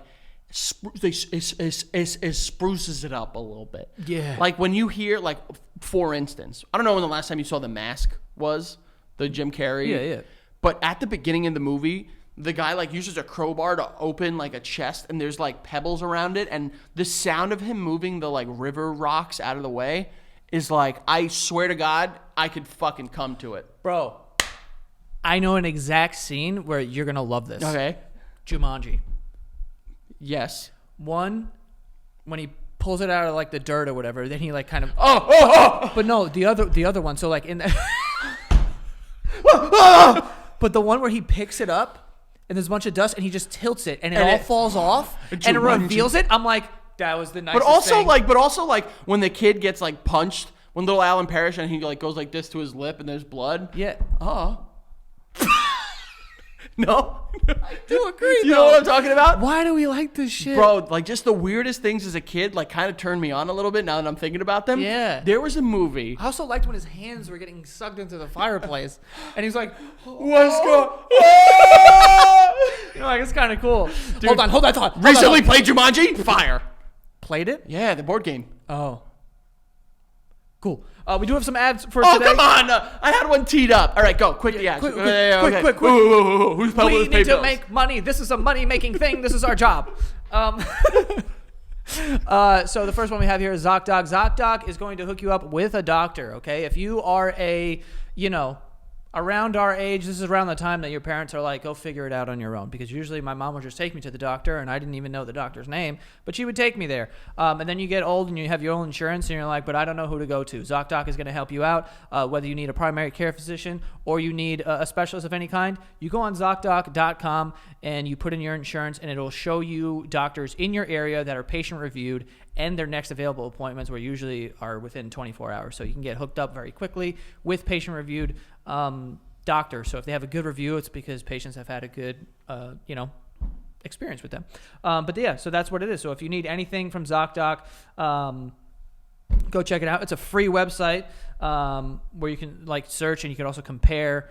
S2: spruces it up a little bit.
S3: Yeah.
S2: Like when you hear, like, for instance, I don't know when the last time you saw The Mask was, the Jim Carrey.
S3: Yeah.
S2: But at the beginning of the movie, the guy like uses a crowbar to open like a chest, and there's like pebbles around it, and the sound of him moving the like river rocks out of the way is like, I swear to God, I could fucking come to it.
S3: Bro, I know an exact scene where you're going to love this.
S2: Okay.
S3: Jumanji.
S2: Yes.
S3: One, when he pulls it out of like the dirt or whatever, then he like kind of...
S2: Oh!
S3: But no, the other one, so like in the... But the one where he picks it up and there's a bunch of dust and he just tilts it and it all falls off and it reveals it. I'm like, that was the nicest thing.
S2: But also like when the kid gets like punched, when little Alan Parrish and he like goes like this to his lip and there's blood.
S3: Yeah.
S2: No?
S3: I do agree,
S2: You know what I'm talking about?
S3: Why do we like this shit?
S2: Bro, like just the weirdest things as a kid like kind of turned me on a little bit now that I'm thinking about them.
S3: Yeah.
S2: There was a movie.
S3: I also liked when his hands were getting sucked into the fireplace and he's like,
S2: What's going
S3: you know, like it's kind of cool. Dude, hold that thought.
S2: Recently played Jumanji? Fire.
S3: Played it?
S2: Yeah, the board game.
S3: Oh. Cool. We do have some ads for
S2: Oh,
S3: today.
S2: come on. I had one teed up. All right, go. Quick the ads.
S3: Quick.
S2: Whoa. Who's paying
S3: We
S2: with pay
S3: need to
S2: bills?
S3: make money. This is a money-making thing. This is our job. So the first one we have here is ZocDoc. ZocDoc is going to hook you up with a doctor, okay? If you are around our age, this is around the time that your parents are like, go figure it out on your own. Because usually my mom would just take me to the doctor, and I didn't even know the doctor's name, but she would take me there. And then you get old and you have your own insurance, and you're like, but I don't know who to go to. ZocDoc is going to help you out, whether you need a primary care physician or you need a specialist of any kind. You go on ZocDoc.com and you put in your insurance, and it'll show you doctors in your area that are patient-reviewed and their next available appointments, where usually are within 24 hours. So you can get hooked up very quickly with patient-reviewed doctors. So if they have a good review, it's because patients have had a good, experience with them. But yeah, so that's what it is. So if you need anything from ZocDoc, go check it out. It's a free website where you can like search, and you can also compare,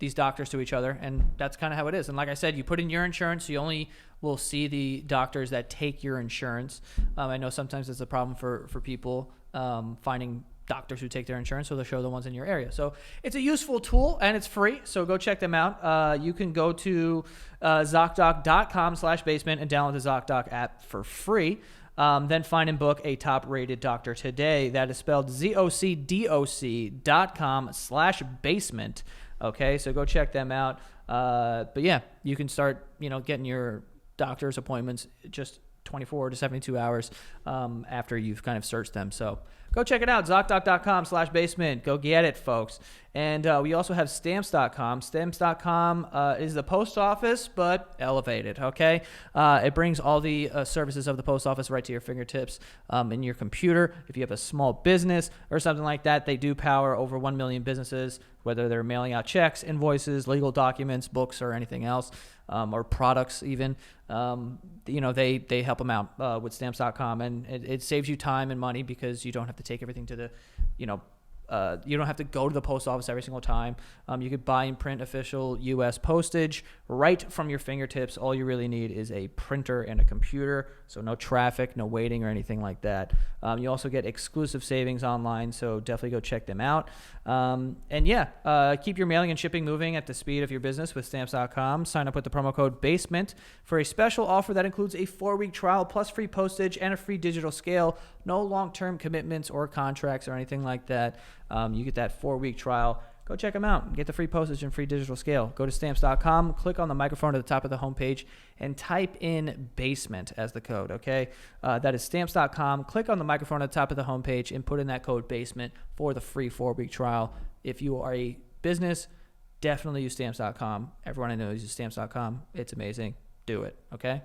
S3: these doctors to each other, and that's kind of how it is. And like I said, you put in your insurance, so you only will see the doctors that take your insurance. I know sometimes it's a problem for people finding doctors who take their insurance, so they'll show the ones in your area. So it's a useful tool, and it's free, so go check them out. You can go to ZocDoc.com/basement and download the ZocDoc app for free. Then find and book a top-rated doctor today. That is spelled ZocDoc.com/basement. Okay, so go check them out. But yeah, you can start, getting your doctor's appointments just 24 to 72 hours after you've kind of searched them. So go check it out, ZocDoc.com/basement. Go get it, folks. And we also have Stamps.com. Stamps.com is the post office, but elevated, okay? It brings all the services of the post office right to your fingertips in your computer. If you have a small business or something like that, they do power over 1 million businesses, whether they're mailing out checks, invoices, legal documents, books, or anything else, or products even. They help them out with Stamps.com, and it saves you time and money because you don't have to take everything to the, you don't have to go to the post office every single time. You could buy and print official U.S. postage right from your fingertips. All you really need is a printer and a computer, so no traffic, no waiting or anything like that. You also get exclusive savings online, so definitely go check them out. Keep your mailing and shipping moving at the speed of your business with Stamps.com. Sign up with the promo code BASEMENT for a special offer that includes a 4-week trial plus free postage and a free digital scale. No long-term commitments or contracts or anything like that. You get that 4-week trial. Go check them out. Get the free postage and free digital scale. Go to Stamps.com, click on the microphone at the top of the homepage, and type in BASEMENT as the code, okay? That is Stamps.com. Click on the microphone at the top of the homepage and put in that code BASEMENT for the free 4-week trial. If you are a business, definitely use Stamps.com. Everyone I know uses Stamps.com. It's amazing. Do it, okay?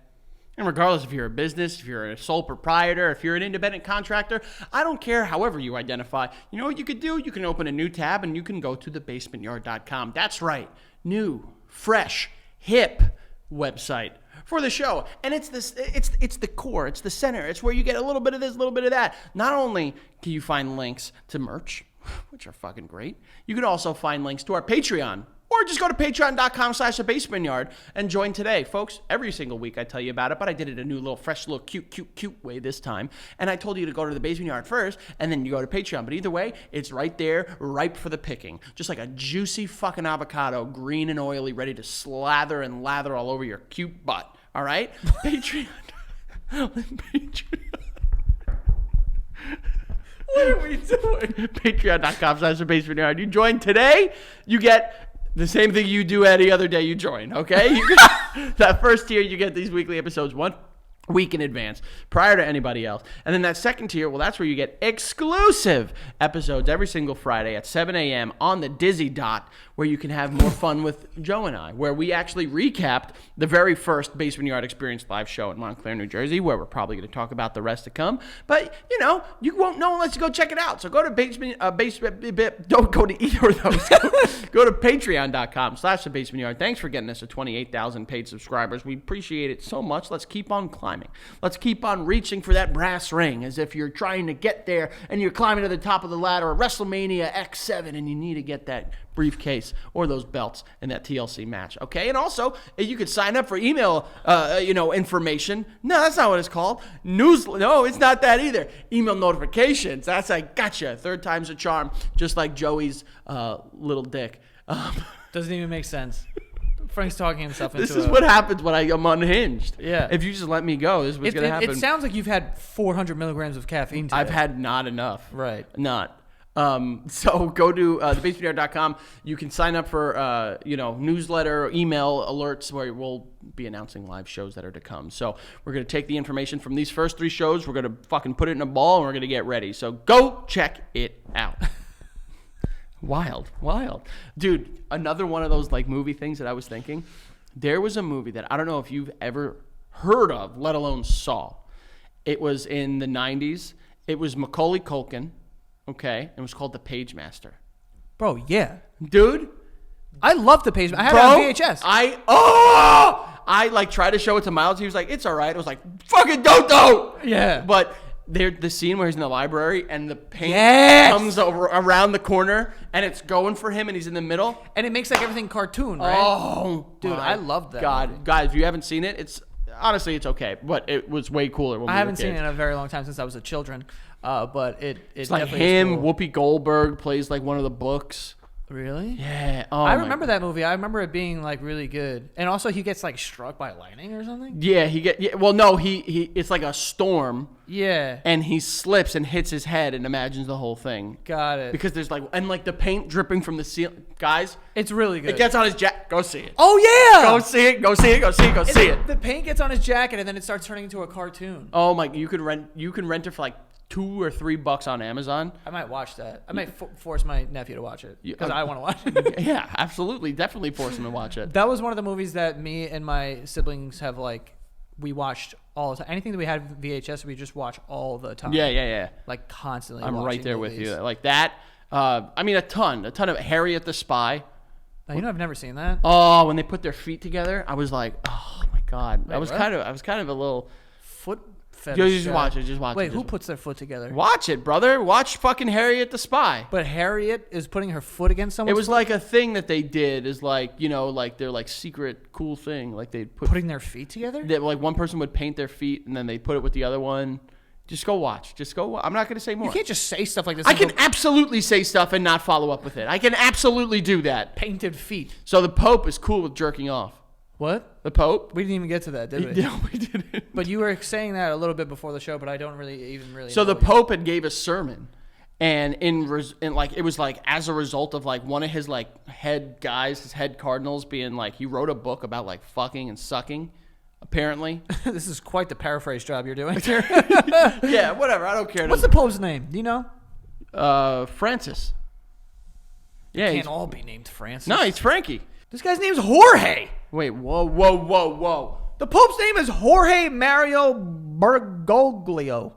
S2: And regardless if you're a business, if you're a sole proprietor, if you're an independent contractor, I don't care however you identify. You know what you could do? You can open a new tab and you can go to thebasementyard.com. That's right. New, fresh, hip website for the show. And it's the core, it's the center. It's where you get a little bit of this, a little bit of that. Not only can you find links to merch, which are fucking great, you can also find links to our Patreon. or just go to patreon.com/thebasementyard and join today. Folks, every single week I tell you about it, but I did it a new little, fresh, little cute way this time. And I told you to go to the Basement Yard first, and then you go to Patreon. But either way, it's right there, ripe for the picking. Just like a juicy fucking avocado, green and oily, ready to slather and lather all over your cute butt. All right? Patreon. Patreon. What are we doing? Patreon.com/thebasementyard. You join today, you get the same thing you do any other day you join, okay? That first tier, you get these weekly episodes 1 week in advance, prior to anybody else. And then that second tier, well, that's where you get exclusive episodes every single Friday at 7 a.m. on the Dizzy Dot, where you can have more fun with Joe and I, where we actually recapped the very first Basement Yard Experience live show in Montclair, New Jersey, where we're probably going to talk about the rest to come. But, you know, you won't know unless you go check it out. So go to don't go to either of those. Go to patreon.com/thebasementyard. Thanks for getting us to 28,000 paid subscribers. We appreciate it so much. Let's keep on climbing. Let's keep on reaching for that brass ring as if you're trying to get there and you're climbing to the top of the ladder at WrestleMania X7 and you need to get that briefcase or those belts in that TLC match, okay? And also, you could sign up for email, information. No, that's not what it's called. No, it's not that either. Email notifications. That's like, gotcha. Third time's a charm, just like Joey's little dick.
S3: Doesn't even make sense. Frank's talking himself into
S2: This is what happens when I'm unhinged.
S3: Yeah.
S2: If you just let me go, this is what's going to happen.
S3: It sounds like you've had 400 milligrams of caffeine today.
S2: I've had not enough.
S3: Right.
S2: Not. So go to thebasementyard.com. You can sign up for, newsletter, email alerts where we'll be announcing live shows that are to come. So we're going to take the information from these first 3 shows. We're going to fucking put it in a ball and we're going to get ready. So go check it out. Wild. Dude, another one of those like movie things that I was thinking. There was a movie that I don't know if you've ever heard of, let alone saw. It was in the 90s. It was Macaulay Culkin. Okay, it was called The Page Master.
S3: Bro, yeah.
S2: Dude.
S3: I love The Page Master. I had it on VHS.
S2: I like tried to show it to Miles. He was like, it's all right. I was like, fucking don't.
S3: Yeah.
S2: But the scene where he's in the library and the paint comes over around the corner and it's going for him and he's in the middle.
S3: And it makes like everything cartoon, right?
S2: Oh,
S3: dude, I love that
S2: God.
S3: movie.
S2: Guys, if you haven't seen it, honestly, it's okay. But it was way cooler when we were
S3: I haven't
S2: kids.
S3: seen it in a very long time since I was a children. But
S2: it's like
S3: definitely
S2: him.
S3: cool.
S2: Whoopi Goldberg plays like one of the books.
S3: Really?
S2: Yeah. Oh,
S3: I remember that movie. I remember it being like really good. And also he gets like struck by lightning or something.
S2: Yeah, he it's like a storm.
S3: Yeah.
S2: And he slips and hits his head and imagines the whole thing.
S3: Got it.
S2: Because there's like the paint dripping from the ceiling. Guys,
S3: it's really good.
S2: It gets on his jacket. Go see it.
S3: Oh yeah.
S2: Go see it.
S3: The paint gets on his jacket and then it starts turning into a cartoon.
S2: Oh my, you can rent it for like $2 or $3 on Amazon.
S3: I might watch that. I might force my nephew to watch it because I want to watch it.
S2: Yeah, absolutely. Definitely force him to watch it.
S3: That was one of the movies that me and my siblings have we watched all the time. Anything that we had VHS, we just watch all the time.
S2: Yeah.
S3: Like constantly.
S2: I'm right there
S3: movies.
S2: with you. Like that. A ton of Harriet the Spy.
S3: Now, I've never seen that.
S2: Oh, when they put their feet together, I was like, oh my God.
S3: Wait,
S2: I was kind of a little
S3: foot.
S2: Just watch it.
S3: Wait, who puts their foot together?
S2: Watch it, brother. Watch fucking Harriet the Spy.
S3: But Harriet is putting her foot against someone's
S2: It was
S3: foot?
S2: like a thing that they did is like, like their like secret cool thing. Like they'd
S3: putting their feet together?
S2: Like one person would paint their feet and then they'd put it with the other one. Just go watch. I'm not going to say more.
S3: You can't just say stuff like this.
S2: I can absolutely say stuff and not follow up with it. I can absolutely do that.
S3: Painted feet.
S2: So the Pope is cool with jerking off.
S3: What?
S2: The Pope?
S3: We didn't even get to that, did we?
S2: No, we didn't.
S3: But you were saying that a little bit before the show, but I don't really
S2: So the Pope had gave a sermon, and it was like as a result of like one of his like head guys, his head cardinals being like, he wrote a book about like fucking and sucking, apparently.
S3: This is quite the paraphrase job you're doing here.
S2: Yeah, whatever. I don't care.
S3: What's the Pope's name? Do you know?
S2: Francis. Yeah,
S3: Can't all be named Francis.
S2: No, he's Frankie.
S3: This guy's name's Jorge.
S2: Wait, whoa.
S3: The Pope's name is Jorge Mario Bergoglio.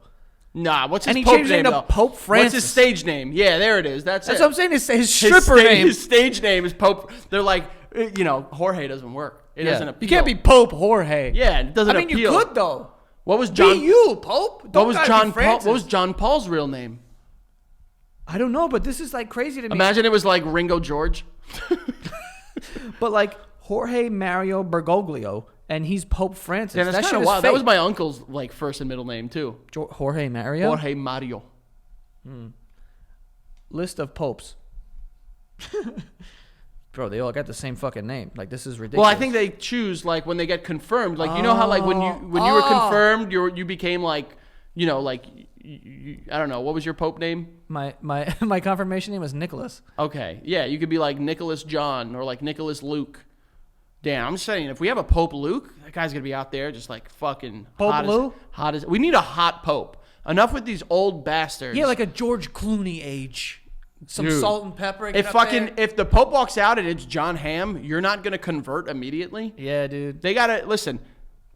S2: Nah, what's his
S3: and he
S2: Pope
S3: changed
S2: name,
S3: it to
S2: though?
S3: Pope Francis.
S2: What's his stage name? Yeah, there it is. That's
S3: what I'm saying. His stripper name.
S2: His stage name is Pope. They're like, Jorge doesn't work. It doesn't appeal.
S3: You can't be Pope Jorge.
S2: Yeah, it doesn't appeal.
S3: You could, though.
S2: What was John?
S3: Be you, Pope.
S2: What was John Paul's real name?
S3: I don't know, but this is like crazy to me.
S2: Imagine it was like Ringo George.
S3: But like Jorge Mario Bergoglio, and he's Pope Francis.
S2: Yeah, that's
S3: that
S2: kind
S3: shit
S2: of
S3: is
S2: wild. That
S3: fake.
S2: was my uncle's like first and middle name too.
S3: Jorge Mario.
S2: Jorge Mario.
S3: List of popes. Bro, they all got the same fucking name. Like, this is ridiculous.
S2: Well, I think they choose like when they get confirmed. Like you know how like when you were confirmed, you became like like I don't know, what was your pope name?
S3: my confirmation name was Nicholas.
S2: Okay, yeah, you could be like Nicholas John or like Nicholas Luke. Damn, I'm just saying, if we have a Pope Luke, that guy's gonna be out there just like fucking
S3: Pope Luke?
S2: hot as. We need a hot pope. Enough with these old bastards.
S3: Yeah, like a George Clooney age. Some
S2: Dude.
S3: salt and pepper. Get up there.
S2: If the Pope walks out and it's John Hamm, you're not gonna convert immediately.
S3: Yeah, dude.
S2: They gotta listen.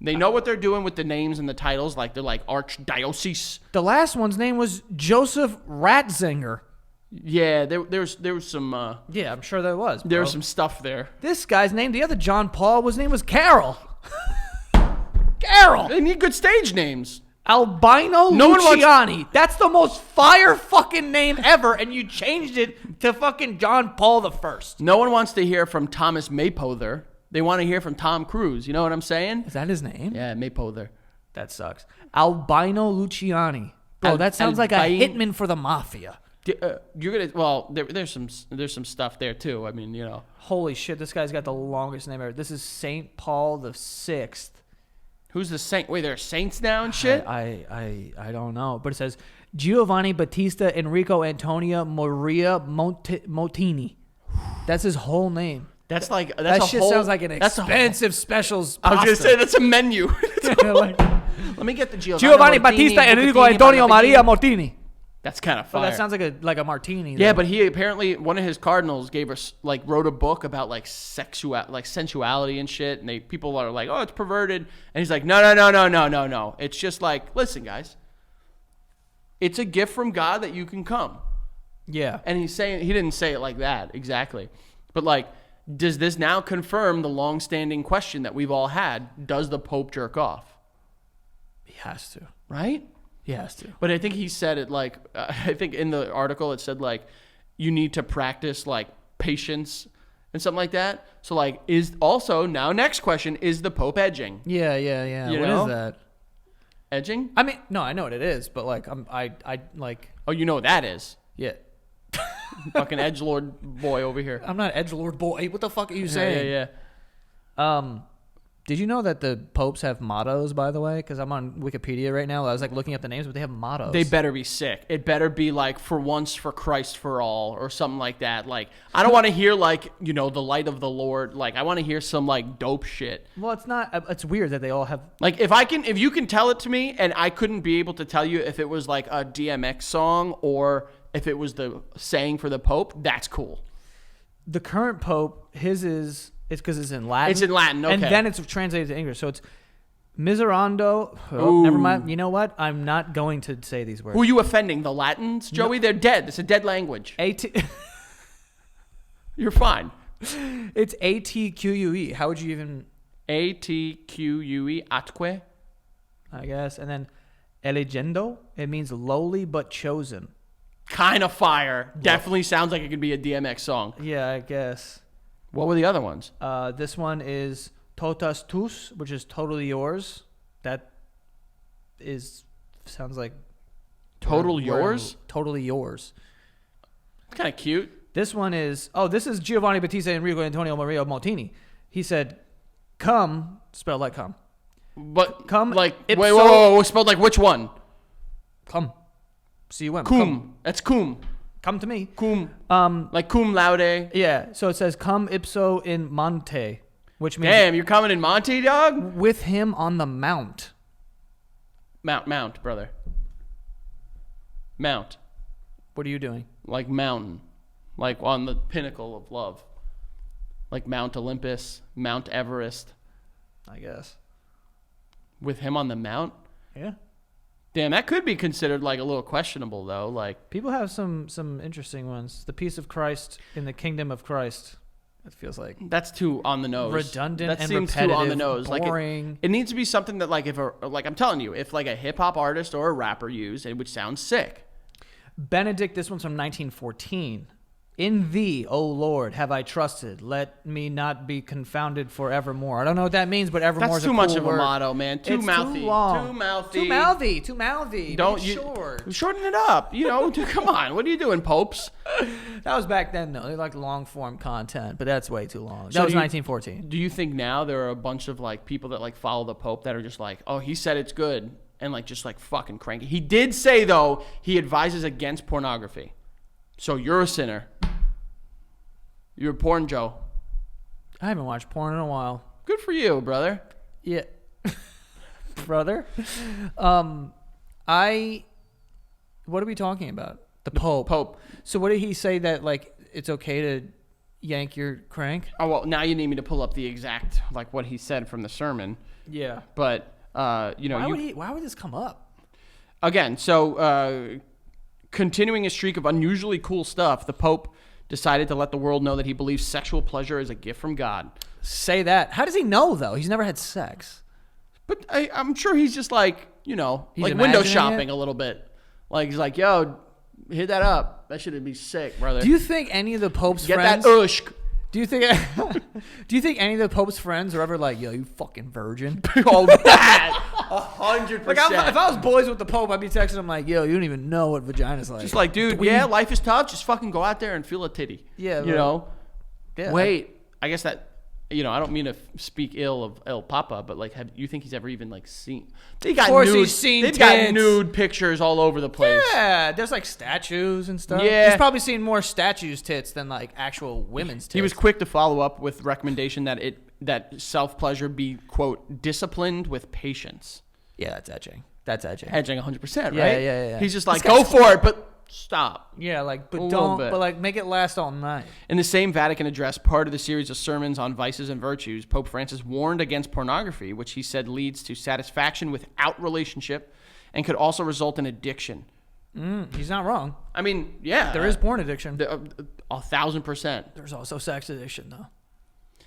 S2: They know what they're doing with the names and the titles. Like they're like Archdiocese.
S3: The last one's name was Joseph Ratzinger.
S2: Yeah, there was some
S3: Yeah, I'm sure there was.
S2: there
S3: bro.
S2: was some stuff there.
S3: This guy's name, the other John Paul, his name was Carol. Carol.
S2: They need good stage names.
S3: Albino
S2: No one wants-
S3: Luciani. That's the most fire fucking name ever, and you changed it to fucking John Paul the First.
S2: No one wants to hear from Thomas Maypother. They want to hear from Tom Cruise. You know what I'm saying?
S3: Is that his name?
S2: Yeah, Maypother.
S3: That sucks. Albino Luciani. Bro, that sounds like a hitman for the mafia.
S2: You're gonna there's some stuff there too. I mean,
S3: Holy shit, this guy's got the longest name ever. This is Saint Paul the Sixth.
S2: who's the saint? Wait, there are saints now and shit.
S3: I don't know, but it says Giovanni Battista Enrico Antonio Maria Motini. That's his whole name.
S2: That's like
S3: That
S2: a
S3: shit
S2: whole,
S3: sounds like an
S2: that's a whole-
S3: expensive specials
S2: I was
S3: pasta.
S2: gonna say that's a menu.
S3: Like,
S2: Let me get the
S3: Giovanni Battista Enrico Antonio Maria Mortini.
S2: That's kind of
S3: Well,
S2: fire.
S3: that sounds like a martini.
S2: Yeah,
S3: then.
S2: but he apparently one of his cardinals gave us wrote a book about sensuality and shit, and people are like, oh, it's perverted, and he's like, no. It's just like, listen, guys, it's a gift from God that you can come.
S3: Yeah.
S2: And he's saying he didn't say it like that exactly, but like, does this now confirm the long-standing question that we've all had? Does the Pope jerk off?
S3: He has to.
S2: Right?
S3: He has to.
S2: But I think he said it like, I think in the article it said like, you need to practice like patience and something like that. So like, is also now next question, is the Pope edging?
S3: Yeah.
S2: You
S3: What
S2: know?
S3: is that?
S2: Edging?
S3: I mean, no, I know what it is, but like, I like,
S2: Oh, you know what that is.
S3: yeah.
S2: Fucking edgelord boy over here.
S3: I'm not edgelord boy. What the fuck are you saying?
S2: Yeah.
S3: Did you know that the popes have mottos, by the way? Because I'm on Wikipedia right now. I was like looking up the names, but they have mottos.
S2: They better be sick. It better be like, for once, for Christ, for all, or something like that. Like, I don't want to hear like, the light of the Lord. Like, I want to hear some like dope shit.
S3: Well, it's not. It's weird that they all have.
S2: Like, if you can tell it to me, and I couldn't be able to tell you if it was like a DMX song or if it was the saying for the Pope, that's cool.
S3: The current pope, it's because it's in Latin.
S2: It's in Latin, okay.
S3: And then it's translated to English. So it's Miserando. Oh,
S2: Ooh.
S3: never mind. You know what? I'm not going to say these words.
S2: Who are you offending? The Latins, Joey? They're dead. It's a dead language. You're fine.
S3: It's ATQUE. How would you even...
S2: ATQUE, atque.
S3: I guess. And then elegendo. It means lowly but chosen.
S2: Kind of fire. Definitely sounds like it could be a DMX song.
S3: Yeah, I guess.
S2: What were the other ones?
S3: This one is totas tus, which is totally yours. That sounds like
S2: Total yours?
S3: Totally yours.
S2: It's kind of cute.
S3: This one is this is Giovanni Battista Enrico Antonio Maria Maltini. He said, "Come," spelled like come.
S2: But
S3: Come
S2: like
S3: ipso-
S2: wait, whoa, spelled like which one?
S3: Come. C-U-M.
S2: Cum. That's cum.
S3: Come to me.
S2: Cum. Like cum laude.
S3: Yeah. So it says, "Come ipso in monte," which means
S2: Damn, you're coming in Monty, dog?
S3: with him on the mount.
S2: Mount, brother. Mount.
S3: What are you doing?
S2: Like mountain. Like on the pinnacle of love. Like Mount Olympus, Mount Everest.
S3: I guess.
S2: With him on the mount?
S3: Yeah.
S2: Damn, that could be considered like a little questionable though. Like
S3: People have some interesting ones. The peace of Christ in the kingdom of Christ. It feels like
S2: that's too on the nose.
S3: redundant
S2: that
S3: and
S2: seems
S3: repetitive.
S2: too on the nose.
S3: Boring.
S2: Like it needs to be something that like I'm telling you, if like a hip hop artist or a rapper used, it would sound sick.
S3: Benedict, this one's from 1914. In thee, O Lord, have I trusted. Let me not be confounded forevermore. I don't know what that means, but evermore
S2: That's
S3: is
S2: too
S3: a
S2: much
S3: cool
S2: of
S3: word.
S2: a motto, man. Too
S3: It's
S2: mouthy.
S3: Too long.
S2: Too mouthy.
S3: Too mouthy. Too mouthy.
S2: Don't
S3: Make it
S2: you
S3: short.
S2: shorten it up? Come on. What are you doing, popes?
S3: That was back then, though. They liked long form content, but that's way too long. That
S2: So
S3: was
S2: do you-
S3: 1914.
S2: Do you think now there are a bunch of like people that like follow the Pope that are just like, oh, he said it's good, and like just like fucking cranky? He did say though he advises against pornography. So you're a sinner. You're a porn Joe.
S3: I haven't watched porn in a while.
S2: Good for you, brother.
S3: Yeah. Brother. What are we talking about? The Pope.
S2: Pope.
S3: So what did he say that like it's okay to yank your crank?
S2: Oh well, now you need me to pull up the exact like what he said from the sermon.
S3: Yeah.
S2: But
S3: Why would this come up?
S2: Again, so continuing a streak of unusually cool stuff, the Pope decided to let the world know that he believes sexual pleasure is a gift from God.
S3: Say that. How does he know though? He's never had sex.
S2: But I'm sure he's just like,
S3: He's
S2: like window
S3: imagining
S2: shopping
S3: it?
S2: a little bit. Like he's like, yo, hit that up. That should be sick, brother.
S3: Do you think any of the Pope's
S2: Get
S3: friends?
S2: that ushk.
S3: Do you think? Do you think any of the Pope's friends are ever like, "Yo, you fucking virgin"?
S2: Oh, that 100%.
S3: Like, if I was boys with the Pope, I'd be texting him like, "Yo, you don't even know what vagina's like."
S2: Just like, dude, yeah, life is tough. Just fucking go out there and feel a titty.
S3: Yeah,
S2: you know.
S3: Yeah,
S2: Wait, I guess that. I don't mean to speak ill of El Papa, but like, you think he's ever even like seen? They got
S3: Of course
S2: nude,
S3: he's seen
S2: They've got
S3: tits.
S2: nude pictures all over the place.
S3: Yeah, there's like statues and stuff.
S2: Yeah.
S3: He's probably seen more statues' tits than like actual women's tits.
S2: He was quick to follow up with recommendation that self pleasure be quote disciplined with patience.
S3: Yeah, that's edging. That's edging.
S2: Hedging 100%, right?
S3: Yeah.
S2: He's just like,
S3: This
S2: go
S3: guy's-
S2: for it, but stop.
S3: Yeah, like, but
S2: A little
S3: don't,
S2: bit.
S3: but like, make it last all night.
S2: In the same Vatican address, part of the series of sermons on vices and virtues, Pope Francis warned against pornography, which he said leads to satisfaction without relationship and could also result in addiction.
S3: He's not wrong.
S2: I mean, yeah.
S3: There is porn addiction.
S2: 1,000%.
S3: There's also sex addiction, though.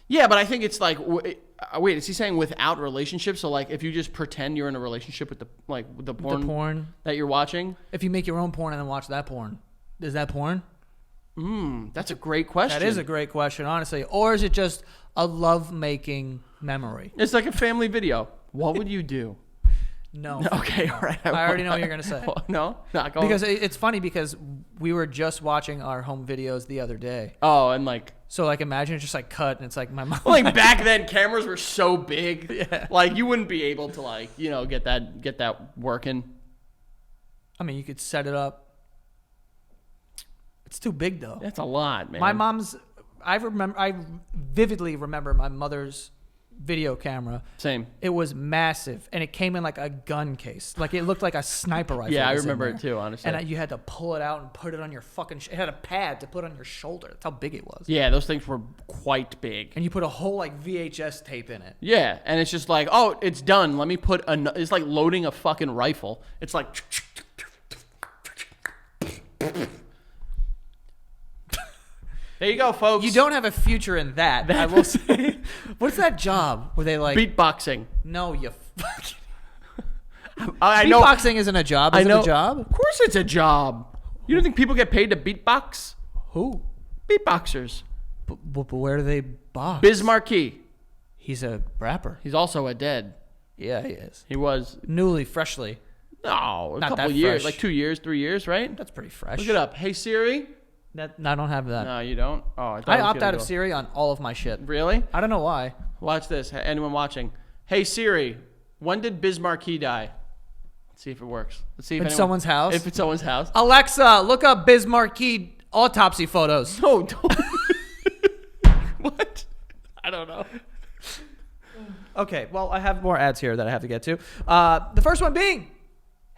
S2: Yeah, but I think it's like, wait, is he saying without relationship? So like, if you just pretend you're in a relationship with the porn,
S3: The porn.
S2: that you're watching?
S3: If you make your own porn and then watch that porn, is that porn?
S2: That's a great question.
S3: That is a great question, honestly. Or is it just a love-making memory?
S2: It's like a family video. What would you do?
S3: No.
S2: Okay, all right.
S3: I already know what you're going to say.
S2: No? Not going.
S3: Because it's funny because we were just watching our home videos the other day.
S2: Oh, and like...
S3: So, like, imagine it's just, like, cut, and it's, like, my mom.
S2: Like, back then, cameras were so big.
S3: Yeah.
S2: Like, you wouldn't be able to, like, get that working.
S3: I mean, you could set it up. It's too big, though.
S2: That's a lot, man.
S3: My mom's... I vividly remember my mother's video camera.
S2: Same.
S3: It was massive, and it came in like a gun case. Like, it looked like a sniper rifle.
S2: Yeah, I
S3: was in
S2: remember
S3: there.
S2: it too, honestly.
S3: And you had to pull it out and put it on your fucking... it had a pad to put on your shoulder. That's how big it was.
S2: Yeah, those things were quite big.
S3: And you put a whole, like, VHS tape in it.
S2: Yeah, and it's just like, oh, it's done. Let me put it's like loading a fucking rifle. It's like... There you go, folks.
S3: You don't have a future in that, I will say. What's that job where they, like...
S2: Beatboxing.
S3: No, you fucking...
S2: I know.
S3: Beatboxing isn't a job. Is it a job?
S2: Of course it's a job. You don't think people get paid to beatbox?
S3: Who?
S2: Beatboxers.
S3: But where do they box?
S2: Biz Marquis.
S3: He's a rapper.
S2: He's also a dead.
S3: Yeah, he is.
S2: He was.
S3: Newly, freshly.
S2: No, a
S3: Not
S2: couple
S3: that
S2: years.
S3: fresh.
S2: Like 2 years, 3 years, right?
S3: That's pretty fresh.
S2: Look it up. Hey, Siri.
S3: No, I don't have that.
S2: No, you don't? Oh, I thought
S3: I
S2: it was
S3: opt
S2: gonna
S3: out of
S2: go.
S3: Siri on all of my shit.
S2: Really?
S3: I don't know why.
S2: Watch this. Anyone watching? Hey, Siri. When did Biz Marquis die? Let's see if it works. Let's see if
S3: In someone's house?
S2: If it's someone's house.
S3: Alexa, look up Biz Marquis autopsy photos.
S2: No, don't. What? I don't know.
S3: Okay, well, I have more ads here that I have to get to. The first one being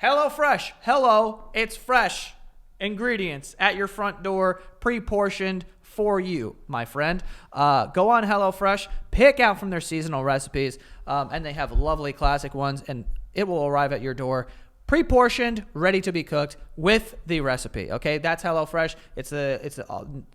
S3: HelloFresh. Hello, it's fresh. Ingredients at your front door, pre-portioned for you, my friend. Go on HelloFresh, pick out from their seasonal recipes, and they have lovely classic ones, and it will arrive at your door pre-portioned, ready to be cooked with the recipe. Okay, that's HelloFresh. It's an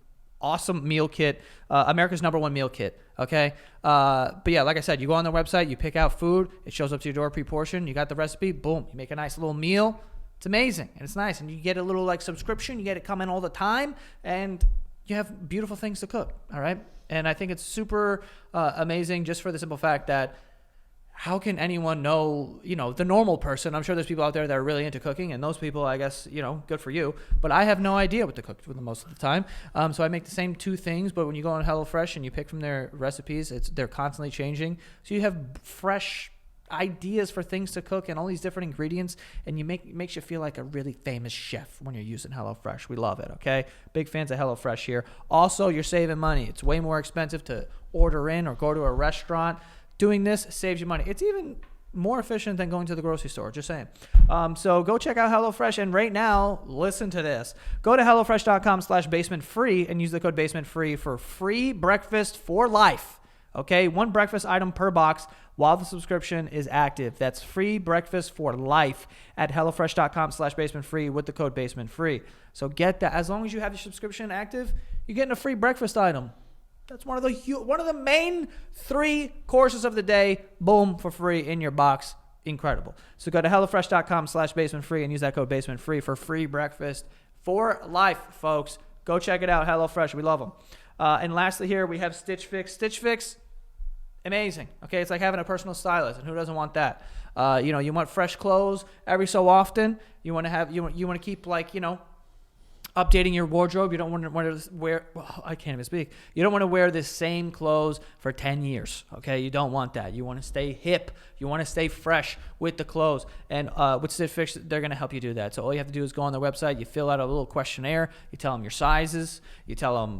S3: awesome meal kit, America's #1 meal kit. Okay, but yeah, like I said, you go on their website, you pick out food, it shows up to your door pre-portioned. You got the recipe, boom, you make a nice little meal. It's amazing and it's nice, and you get a little like subscription. You get it coming all the time, and you have beautiful things to cook. All right. And I think it's super amazing just for the simple fact that how can anyone know, the normal person? I'm sure there's people out there that are really into cooking, and those people, I guess, good for you. But I have no idea what to cook for the most of the time. So I make the same 2 things, but when you go on HelloFresh and you pick from their recipes, they're constantly changing. So you have fresh ideas for things to cook and all these different ingredients, and makes you feel like a really famous chef when you're using HelloFresh. We love it, okay? Big fans of HelloFresh here. Also, you're saving money. It's way more expensive to order in or go to a restaurant. Doing this saves you money. It's even more efficient than going to the grocery store, just saying. So go check out HelloFresh, and right now, listen to this. Go to HelloFresh.com/basementfree and use the code basementfree for free breakfast for life. Okay, 1 breakfast item per box while the subscription is active. That's free breakfast for life at HelloFresh.com/basementfree with the code basementfree. So get that. As long as you have your subscription active, you're getting a free breakfast item. That's one of the main 3 courses of the day. Boom, for free in your box. Incredible. So go to HelloFresh.com/basementfree and use that code basementfree for free breakfast for life, folks. Go check it out. HelloFresh, we love them. And lastly here, we have Stitch Fix. Stitch Fix, amazing. Okay, it's like having a personal stylist, and who doesn't want that? You want fresh clothes every so often. You want to have you want to keep updating your wardrobe. You don't want to wear, I can't even speak. You don't want to wear the same clothes for 10 years, okay? You don't want that. You want to stay hip. You want to stay fresh with the clothes. And with Stitch Fix, they're going to help you do that. So all you have to do is go on their website. You fill out a little questionnaire. You tell them your sizes. You tell them,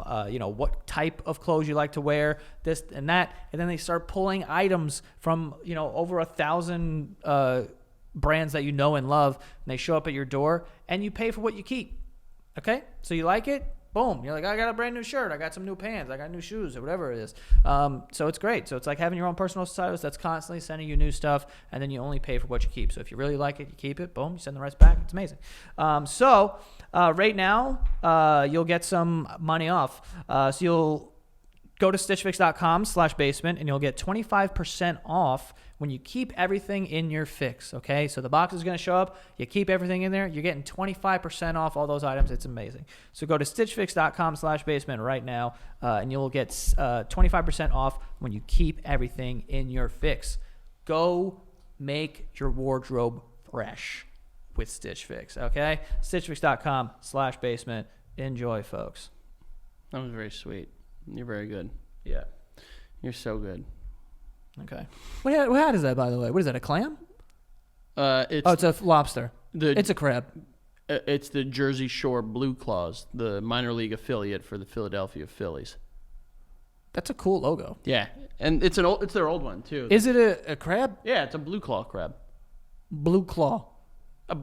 S3: what type of clothes you like to wear, this and that. And then they start pulling items from, over 1,000 brands that you know and love. And they show up at your door, and you pay for what you keep. Okay, so you like it? Boom. You're like, I got a brand new shirt. I got some new pants. I got new shoes or whatever it is. So it's great. So it's like having your own personal stylist that's constantly sending you new stuff, and then you only pay for what you keep. So if you really like it, you keep it. Boom, you send the rest back. It's amazing. So right now, you'll get some money off. So you'll go to stitchfix.com/basement, and you'll get 25% off when you keep everything in your fix, okay? So the box is going to show up. You keep everything in there. You're getting 25% off all those items. It's amazing. So go to stitchfix.com/basement right now, and you'll get 25% off when you keep everything in your fix. Go make your wardrobe fresh with Stitch Fix, okay? stitchfix.com/basement. Enjoy, folks.
S2: That was very sweet. You're very good.
S3: Yeah.
S2: You're so good.
S3: Okay. What hat is that, by the way? What is that, a clam?
S2: It's
S3: a lobster. It's a crab.
S2: It's the Jersey Shore Blue Claws, the minor league affiliate for the Philadelphia Phillies.
S3: That's a cool logo.
S2: Yeah, and it's their old one too.
S3: Is it a crab?
S2: Yeah, it's a blue claw crab.
S3: Blue claw.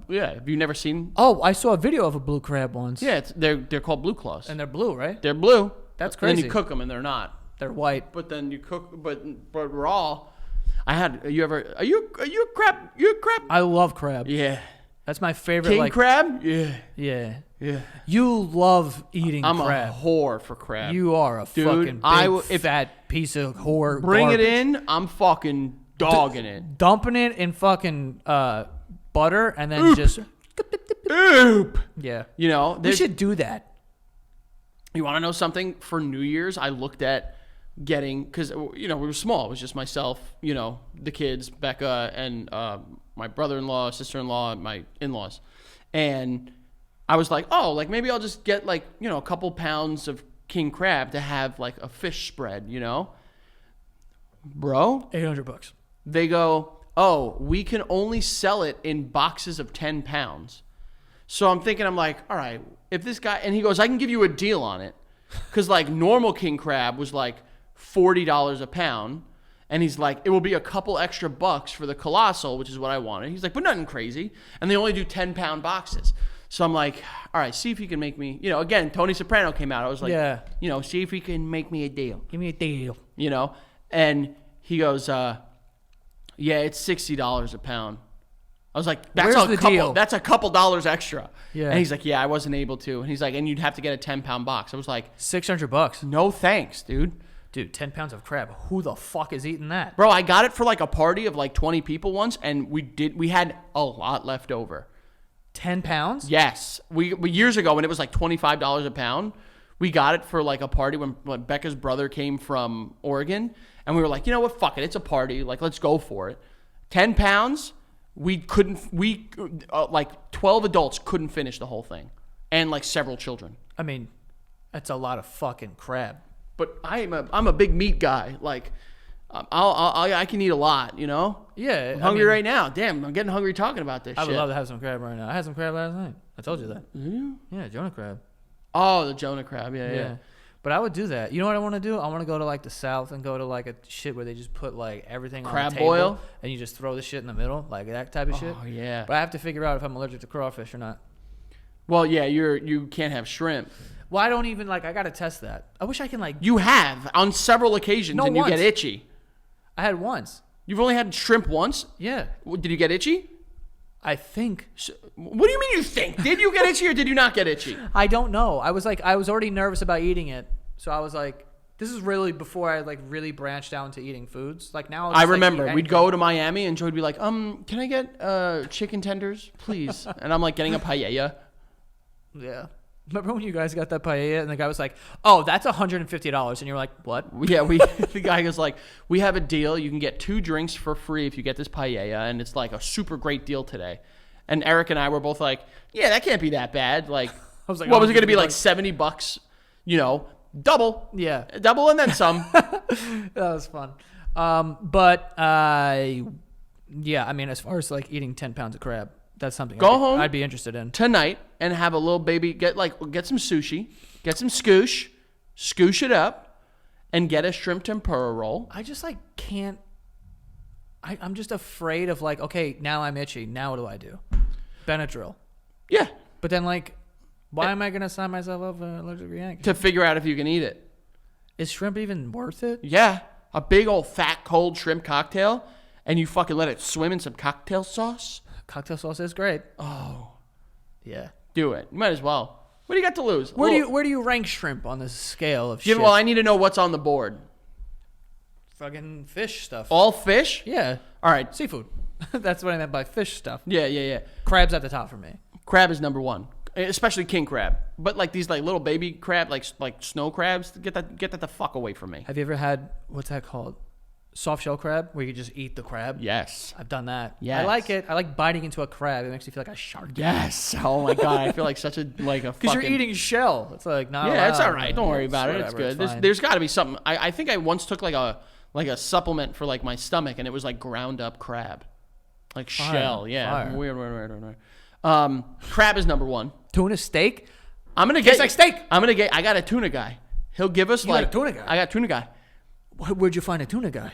S2: Yeah, have you never seen?
S3: Oh, I saw a video of a blue crab once.
S2: Yeah, they're called blue claws,
S3: and they're blue, right?
S2: They're blue.
S3: That's crazy.
S2: And then you cook them, and they're not.
S3: They're white.
S2: But then you cook, but raw. Are you a crab? You a crab?
S3: I love crab.
S2: Yeah.
S3: That's my favorite.
S2: King crab? Yeah.
S3: Yeah.
S2: Yeah.
S3: You love eating
S2: crab.
S3: I'm a
S2: whore for crab.
S3: You are a fucking big fat piece of whore.
S2: Bring
S3: garbage.
S2: it in. I'm fucking dogging it.
S3: Dumping it in fucking butter and then just.
S2: Oop.
S3: Yeah.
S2: We
S3: should do that.
S2: You want to know something? For New Year's, I looked at getting, because, we were small. It was just myself, the kids, Becca, and my brother-in-law, sister-in-law, and my in-laws. And I was like, maybe I'll just get, a couple pounds of king crab to have, a fish spread, Bro.
S3: $800.
S2: They go, we can only sell it in boxes of 10 pounds. So I'm thinking, all right, if this guy, and he goes, I can give you a deal on it. Because normal king crab was $40 a pound. And he's like, it will be a couple extra bucks for the colossal, which is what I wanted. He's like, but nothing crazy. And they only do 10-pound boxes. So I'm like, all right, see if you can make me, again, Tony Soprano came out. I was like, see if he can make me a deal.
S3: Give me a deal.
S2: And he goes, yeah, it's $60 a pound. I was like, that's a couple dollars extra.
S3: Yeah.
S2: And he's like, yeah, I wasn't able to. And he's like, and you'd have to get a 10-pound box. I was like,
S3: $600.
S2: No thanks, dude.
S3: Dude, 10 pounds of crab. Who the fuck is eating that?
S2: Bro, I got it for a party of 20 people once, and we had a lot left over.
S3: 10 pounds?
S2: Yes. We years ago when it was $25 a pound, We got it for like a party when Becca's brother came from Oregon, and we were like, you know what, fuck it, it's a party, like let's go for it. 10 pounds, like 12 adults couldn't finish the whole thing, and like several children.
S3: I mean, that's a lot of fucking crab.
S2: But I'm a big meat guy. Like, I can eat a lot, you know?
S3: Yeah.
S2: I'm hungry right now. Damn, I'm getting hungry talking about this shit.
S3: I would love to have some crab right now. I had some crab last night. I told you that.
S2: Mm-hmm.
S3: Yeah, Jonah crab.
S2: Oh, the Jonah crab. Yeah.
S3: But I would do that. You know what I want to do? I want to go to like the South and go to like a shit where they just put like everything on
S2: Crab
S3: the table
S2: boil?
S3: and you just throw the shit in the middle, like that type of shit.
S2: Oh, yeah.
S3: But I have to figure out if I'm allergic to crawfish or not.
S2: Well, yeah, you can't have shrimp.
S3: Well, I don't even like. I gotta test that. I wish I can like.
S2: You have on several occasions,
S3: No,
S2: and you
S3: once.
S2: get itchy.
S3: I had once.
S2: You've only had shrimp once?
S3: Yeah.
S2: Did you get itchy?
S3: I think.
S2: What do you mean you think? Did you get itchy or did you not get itchy?
S3: I don't know. I was already nervous about eating it, so I was like, this is really before I like really branched out into eating foods. Like now,
S2: I remember we'd go to Miami and Joey would be like, can I get chicken tenders, please? And I'm like getting a paella.
S3: Yeah. Remember when you guys got that paella and the guy was like, "Oh, that's $150," and you're like, "What?"
S2: Yeah, the guy goes like, "We have a deal. You can get 2 drinks for free if you get this paella, and it's like a super great deal today." And Eric and I were both like, "Yeah, that can't be that bad." Like,
S3: I was like,
S2: what was it going to be like?
S3: $150?
S2: $70? You know, double.
S3: Yeah.
S2: Double and then some.
S3: That was fun. Yeah, I mean, as far as like eating 10 pounds of crab, that's something
S2: Home
S3: I'd be interested in.
S2: tonight and have a little baby. Get some sushi. Get some scoosh it up, and get a shrimp tempura roll.
S3: I just like can't. I'm just afraid of like, okay, now I'm itchy. Now what do I do? Benadryl.
S2: Yeah,
S3: But then like, why am I gonna sign myself up for an allergic reaction?
S2: to figure out if you can eat it.
S3: Is shrimp even worth it?
S2: Yeah, a big old fat cold shrimp cocktail, and you fucking let it swim in some cocktail sauce.
S3: Cocktail sauce is great.
S2: Oh,
S3: Yeah.
S2: do it. You might as well. What do you got to lose?
S3: Where do you rank shrimp on this scale of shit?
S2: Well, I need to know what's on the board.
S3: Fucking fish stuff.
S2: All fish?
S3: Yeah.
S2: All right.
S3: Seafood. That's what I meant by fish stuff.
S2: Yeah.
S3: Crab's at the top for me.
S2: Crab is number 1, especially king crab. But like these like little baby crab, like snow crabs, get that the fuck away from me.
S3: Have you ever had, what's that called? Soft shell crab, where you just eat the crab?
S2: Yes.
S3: I've done that.
S2: Yes.
S3: I like it. I like biting into a crab. It makes me feel like a shark.
S2: Yes. Oh my god, I feel like such a
S3: Because
S2: fucking.
S3: you're eating shell. It's like not.
S2: Yeah, it's
S3: allowed.
S2: all right. Don't worry about it. It's
S3: whatever,
S2: good.
S3: fine.
S2: There's got to be something. I think I once took like a supplement for like my stomach, and it was like ground up crab, like
S3: Fire.
S2: shell. Yeah,
S3: Fire.
S2: weird. Crab is number 1.
S3: Tuna steak.
S2: I'm gonna
S3: Tastes
S2: get
S3: like steak.
S2: I got a tuna guy. He'll give us
S3: You got a tuna guy?
S2: I got a tuna guy.
S3: Where'd you find a tuna guy?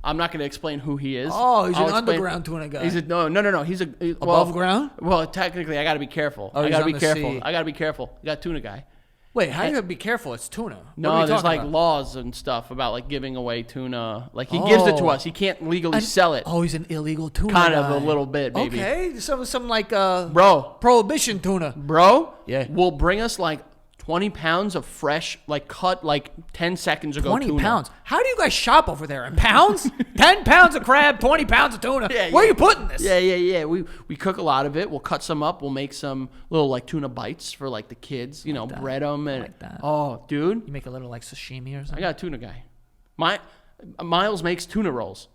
S2: I'm not gonna explain who he is.
S3: Oh, he's
S2: I'll
S3: an
S2: explain-
S3: underground tuna guy.
S2: He's no. He's
S3: Above ground?
S2: Well, technically, I got to be careful.
S3: Oh,
S2: I
S3: he's
S2: got to
S3: on
S2: be
S3: the
S2: careful.
S3: sea.
S2: I got to be careful. You got a tuna guy.
S3: Wait, how do you gotta be careful? It's tuna. What are
S2: No,
S3: we
S2: there's
S3: talking
S2: like
S3: about?
S2: laws and stuff about like giving away tuna. Like he gives it to
S3: Oh.
S2: us. He can't legally sell it.
S3: Oh, he's an illegal tuna
S2: Kind of
S3: guy.
S2: a little bit, maybe.
S3: Okay, some like
S2: Bro,
S3: prohibition tuna. Yeah.
S2: will bring us like 20 pounds of fresh, like cut like 10 seconds ago
S3: 20
S2: tuna.
S3: pounds. How do you guys shop over there in pounds? 10 pounds of crab, 20 pounds of tuna.
S2: Yeah,
S3: Where are
S2: yeah.
S3: you putting this?
S2: Yeah. We cook a lot of it. We'll cut some up. We'll make some little like tuna bites for like the kids. You know,
S3: that.
S2: bread them and
S3: like that.
S2: oh, dude,
S3: You make a little like sashimi or
S2: I
S3: something.
S2: got a tuna guy. Miles makes tuna rolls.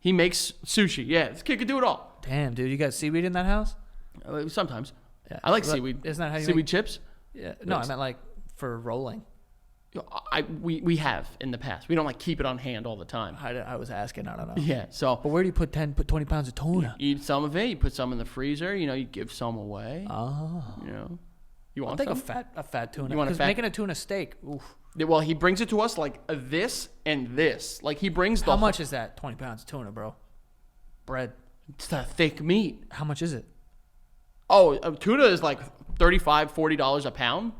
S2: He makes sushi. Yeah, this kid could do it all.
S3: Damn, dude, you got seaweed in that house?
S2: Sometimes.
S3: Yeah.
S2: I like
S3: Look,
S2: seaweed.
S3: isn't that how you
S2: seaweed
S3: make-
S2: chips?
S3: Yeah. No, I meant like for rolling.
S2: We have in the past. We don't like keep it on hand all the time.
S3: I was asking. I don't know.
S2: Yeah, so
S3: But where do you put 20 pounds of tuna?
S2: you eat some of it. You put some in the freezer. You know, you give some away.
S3: Oh.
S2: You know, you
S3: I'll
S2: want
S3: take
S2: some?
S3: a fat tuna.
S2: You want a
S3: Because
S2: fat-
S3: making a tuna steak. Oof.
S2: Yeah, well, he brings it to us like this and this. Like he brings the
S3: How much is that? 20 pounds of tuna, bro. Bread.
S2: It's the thick meat.
S3: How much is it?
S2: Oh, tuna is like $35, $40 a pound.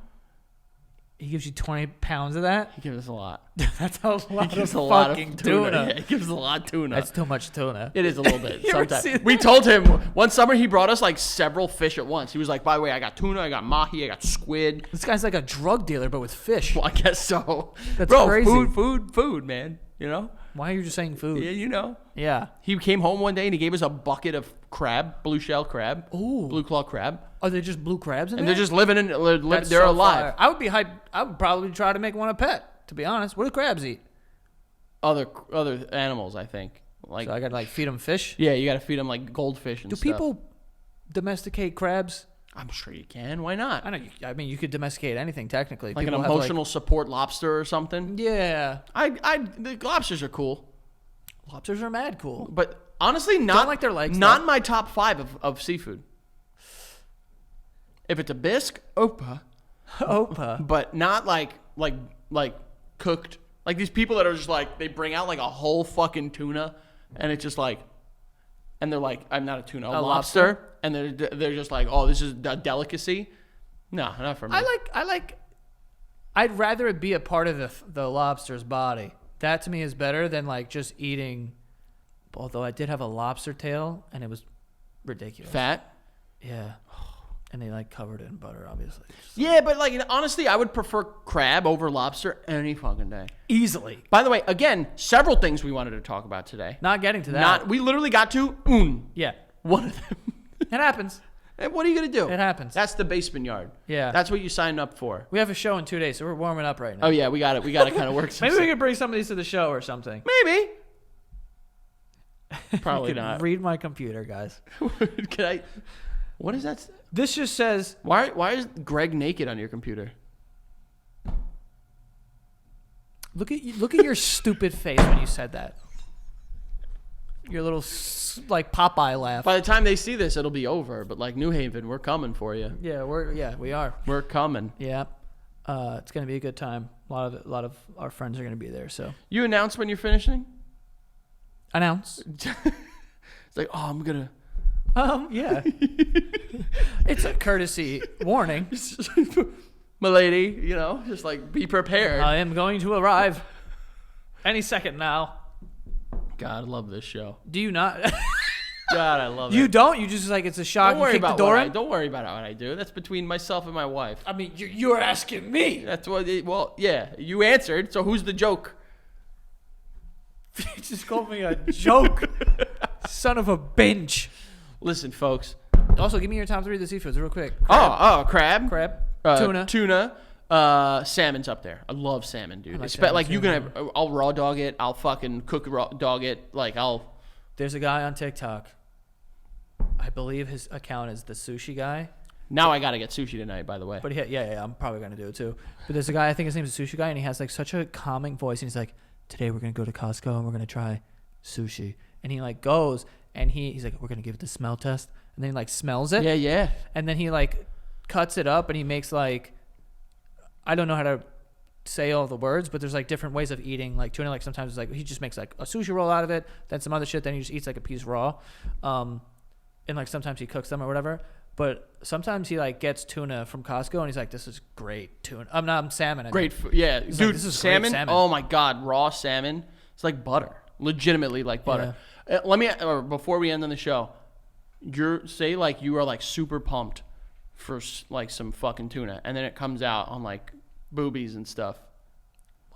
S3: He gives you 20 pounds of that?
S2: He gives us a lot.
S3: That's a lot
S2: He
S3: of
S2: gives a lot of
S3: fucking
S2: tuna.
S3: tuna.
S2: Yeah, he gives a lot of tuna.
S3: That's too much tuna.
S2: It is a little bit.
S3: You ever
S2: Sometimes
S3: see that?
S2: we told him one summer he brought us like several fish at once. He was like, "By the way, I got tuna, I got mahi, I got squid."
S3: This guy's like a drug dealer, but with fish.
S2: Well, I guess so.
S3: That's
S2: Bro,
S3: crazy.
S2: food, man. You know.
S3: Why are you just saying food?
S2: Yeah, you know.
S3: Yeah.
S2: He came home one day and he gave us a bucket of crab, blue shell crab,
S3: Ooh.
S2: blue claw crab,
S3: Are they just blue crabs in
S2: and
S3: there?
S2: they're just living in.
S3: That's
S2: They're
S3: so
S2: alive.
S3: fire. I would be hyped. I would probably try to make one a pet. To be honest, what do crabs eat?
S2: Other animals, I think. Like
S3: So I gotta like feed them fish.
S2: yeah, you got to feed them like goldfish and
S3: Do
S2: stuff.
S3: people domesticate crabs?
S2: I'm sure you can. Why not?
S3: I know. I mean, you could domesticate anything technically.
S2: Like
S3: People
S2: an
S3: have,
S2: emotional support lobster or something.
S3: yeah.
S2: The lobsters are cool,
S3: Lobsters are mad cool.
S2: but honestly, not
S3: like their legs,
S2: Not
S3: though.
S2: in my top 5 of seafood. If it's a bisque, opa,
S3: Opa.
S2: but not like cooked. Like these people that are just like they bring out like a whole fucking tuna, and it's just like, and they're like, I'm not a tuna, a lobster, and they're just like, oh, this is a delicacy. No, not for me.
S3: I'd rather it be a part of the lobster's body. That to me is better than like just eating. Although I did have a lobster tail, and it was ridiculous.
S2: Fat.
S3: Yeah. And they like covered it in butter, obviously.
S2: Yeah, but like honestly, I would prefer crab over lobster any fucking day.
S3: Easily.
S2: By the way, again, several things we wanted to talk about today.
S3: Not getting to that.
S2: We literally got to
S3: Yeah.
S2: one of them.
S3: It happens.
S2: And what are you gonna do?
S3: It happens.
S2: That's the basement yard.
S3: Yeah.
S2: That's what you signed up for.
S3: We have a show in 2 days, so we're warming up right now.
S2: Oh yeah, we got it. We got to kind of work. Some
S3: Maybe we
S2: stuff.
S3: could bring some of these to the show or something.
S2: Maybe. Probably
S3: You can
S2: not.
S3: read my computer, guys.
S2: Can I? What is that?
S3: This just says
S2: Why is Greg naked on your computer?
S3: look at your stupid face when you said that. Your little like Popeye laugh.
S2: By the time they see this, it'll be over. But like New Haven, we're coming for you.
S3: Yeah, we are.
S2: We're coming.
S3: Yeah. It's gonna be a good time. A lot of our friends are gonna be there. So
S2: You announce when you're finishing.
S3: announce.
S2: It's like, oh, I'm gonna.
S3: Yeah. It's a courtesy warning.
S2: My lady, just like be prepared.
S3: I am going to arrive any second now.
S2: God, I love this show.
S3: Do you not?
S2: God, I love
S3: You
S2: it.
S3: don't? You just like it's a shock.
S2: Don't worry
S3: You kick
S2: about
S3: the door
S2: what
S3: in?
S2: don't worry about what I do. That's between myself and my wife.
S3: I mean, you're asking me.
S2: That's what. Well, yeah, you answered. So who's the joke?
S3: You just called me a joke. Son of a bench.
S2: Listen, folks.
S3: Also, give me your top 3 of the seafoods real quick.
S2: Crab.
S3: Crab.
S2: Tuna. Salmon's up there. I love salmon, dude.
S3: like
S2: Like
S3: salmon
S2: you
S3: too,
S2: can have. I'll raw dog it. I'll fucking cook raw dog it. Like I'll.
S3: There's a guy on TikTok. I believe his account is the sushi guy.
S2: Now I gotta get sushi tonight. By the way.
S3: But yeah, I'm probably gonna do it too. But there's a guy, I think his name's the sushi guy, and he has like such a calming voice. And he's like, today we're gonna go to Costco and we're gonna try sushi. And he like goes and he's like, we're gonna give it the smell test. And then he like smells it.
S2: Yeah.
S3: And then he like cuts it up and he makes like, I don't know how to say all the words, but there's like different ways of eating like tuna. Like sometimes it's like he just makes like a sushi roll out of it, then some other shit, then he just eats like a piece raw. And like sometimes he cooks them or whatever. But sometimes he like gets tuna from Costco and he's like, this is great tuna. I'm salmon.
S2: Great food. Yeah, dude.
S3: like, this is great salmon.
S2: Oh my god, raw salmon. It's like butter. Legitimately like butter. Before we end on the show, say like you are like super pumped for like some fucking tuna, and then it comes out on like boobies and stuff.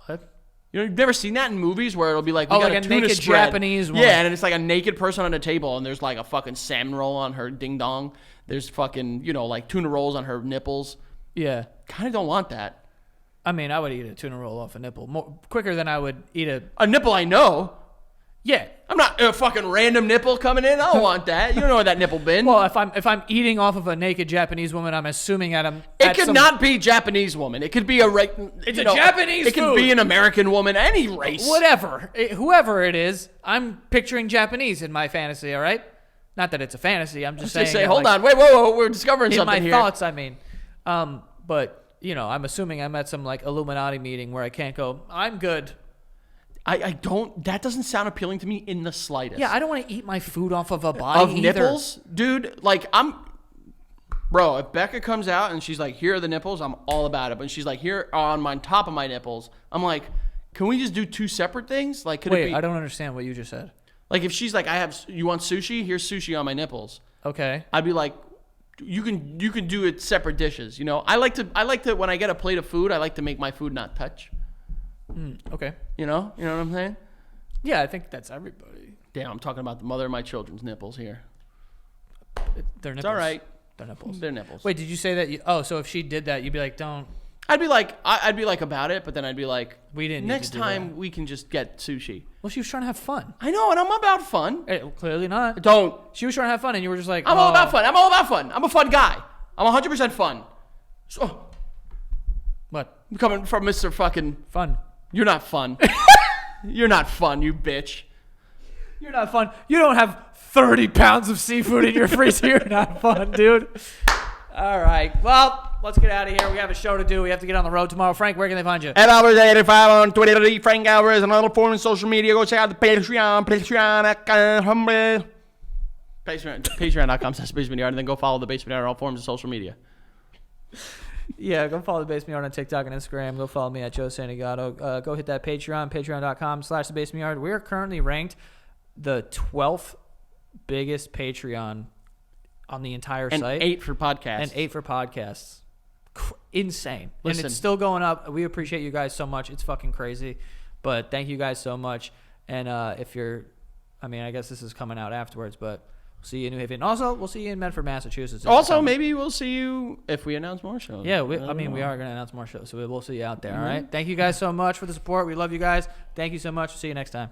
S3: What?
S2: You've never seen that in movies where it'll be like, we got
S3: like
S2: a
S3: a
S2: tuna
S3: naked
S2: spread.
S3: Japanese one.
S2: Yeah, and it's like a naked person on a table, and there's like a fucking salmon roll on her ding dong. There's fucking, like tuna rolls on her nipples.
S3: Yeah.
S2: Kind of don't want that.
S3: I mean, I would eat a tuna roll off a nipple quicker than I would eat
S2: A nipple I know.
S3: Yeah.
S2: I'm not a fucking random nipple coming in. I don't want that. You don't know where that nipple been.
S3: Well, if I'm eating off of a naked Japanese woman, I'm assuming
S2: it could not be Japanese woman. It could be
S3: It's a Japanese
S2: It could
S3: food.
S2: be an American woman. Any race.
S3: Whatever. Whoever it is, I'm picturing Japanese in my fantasy, all right? Not that it's a fantasy. I'm just saying.
S2: Hold on. Wait, whoa. We're discovering
S3: in
S2: something
S3: my
S2: here.
S3: thoughts, I mean. But, I'm assuming I'm at some, like, Illuminati meeting where I can't go, I'm good.
S2: I don't. That doesn't sound appealing to me in the slightest.
S3: Yeah, I don't want to eat my food off of a body
S2: Of
S3: either.
S2: nipples? Dude, like, Bro, if Becca comes out and she's like, here are the nipples, I'm all about it. But she's like, here on my top of my nipples, I'm like, can we just do 2 separate things? Like, could it be?
S3: I don't understand what you just said.
S2: Like, if she's like, you want sushi? Here's sushi on my nipples.
S3: Okay.
S2: I'd be like, you can do it separate dishes. I like to when I get a plate of food, I like to make my food not touch.
S3: Okay.
S2: You know what I'm saying?
S3: Yeah, I think that's everybody.
S2: Damn, I'm talking about the mother of my children's nipples here.
S3: Their nipples.
S2: It's all right.
S3: Their nipples.
S2: Their nipples.
S3: Wait, did you say that? So if she did that, you'd be like, don't.
S2: I'd be like about it, but then I'd be like,
S3: We didn't.
S2: next
S3: need to do
S2: time
S3: that.
S2: we can just get sushi.
S3: Well, she was trying to have fun.
S2: I know, and I'm about fun.
S3: Clearly not.
S2: Don't.
S3: She was trying to have fun, and you were just like,
S2: I'm all about fun. I'm all about fun. I'm a fun guy. I'm 100% fun. So,
S3: What?
S2: I'm coming from Mr. Fucking.
S3: Fun.
S2: You're not fun. You're not fun, you bitch.
S3: You're not fun. You don't have 30 pounds of seafood in your freezer. You're not fun, dude. All right. Well, let's get out of here. We have a show to do. We have to get on the road tomorrow. Frank, where can they find you?
S2: At Albers85 on Twitter, Frank Alvarez, and other forms of social media. Go check out the Patreon. Patreon.com/Basement Yard, and then go follow the Basement Yard on all forms of social media.
S3: Yeah, go follow the Basement Yard on TikTok and Instagram. Go follow me at Joe Santagato. Go hit that Patreon, patreon.com/the Basement Yard. We are currently ranked the 12th biggest Patreon on the entire
S2: and
S3: site.
S2: 8 for podcasts.
S3: And 8 for podcasts. Insane.
S2: Listen.
S3: And it's still going up. We appreciate you guys so much. It's fucking crazy. But thank you guys so much. And if you're, I guess this is coming out afterwards, but we'll see you in New Haven. Also, we'll see you in Medford, Massachusetts.
S2: Also, maybe we'll see you if we announce more shows.
S3: Yeah, we are going to announce more shows, so we'll see you out there, all right? Thank you guys so much for the support. We love you guys. Thank you so much. We'll see you next time.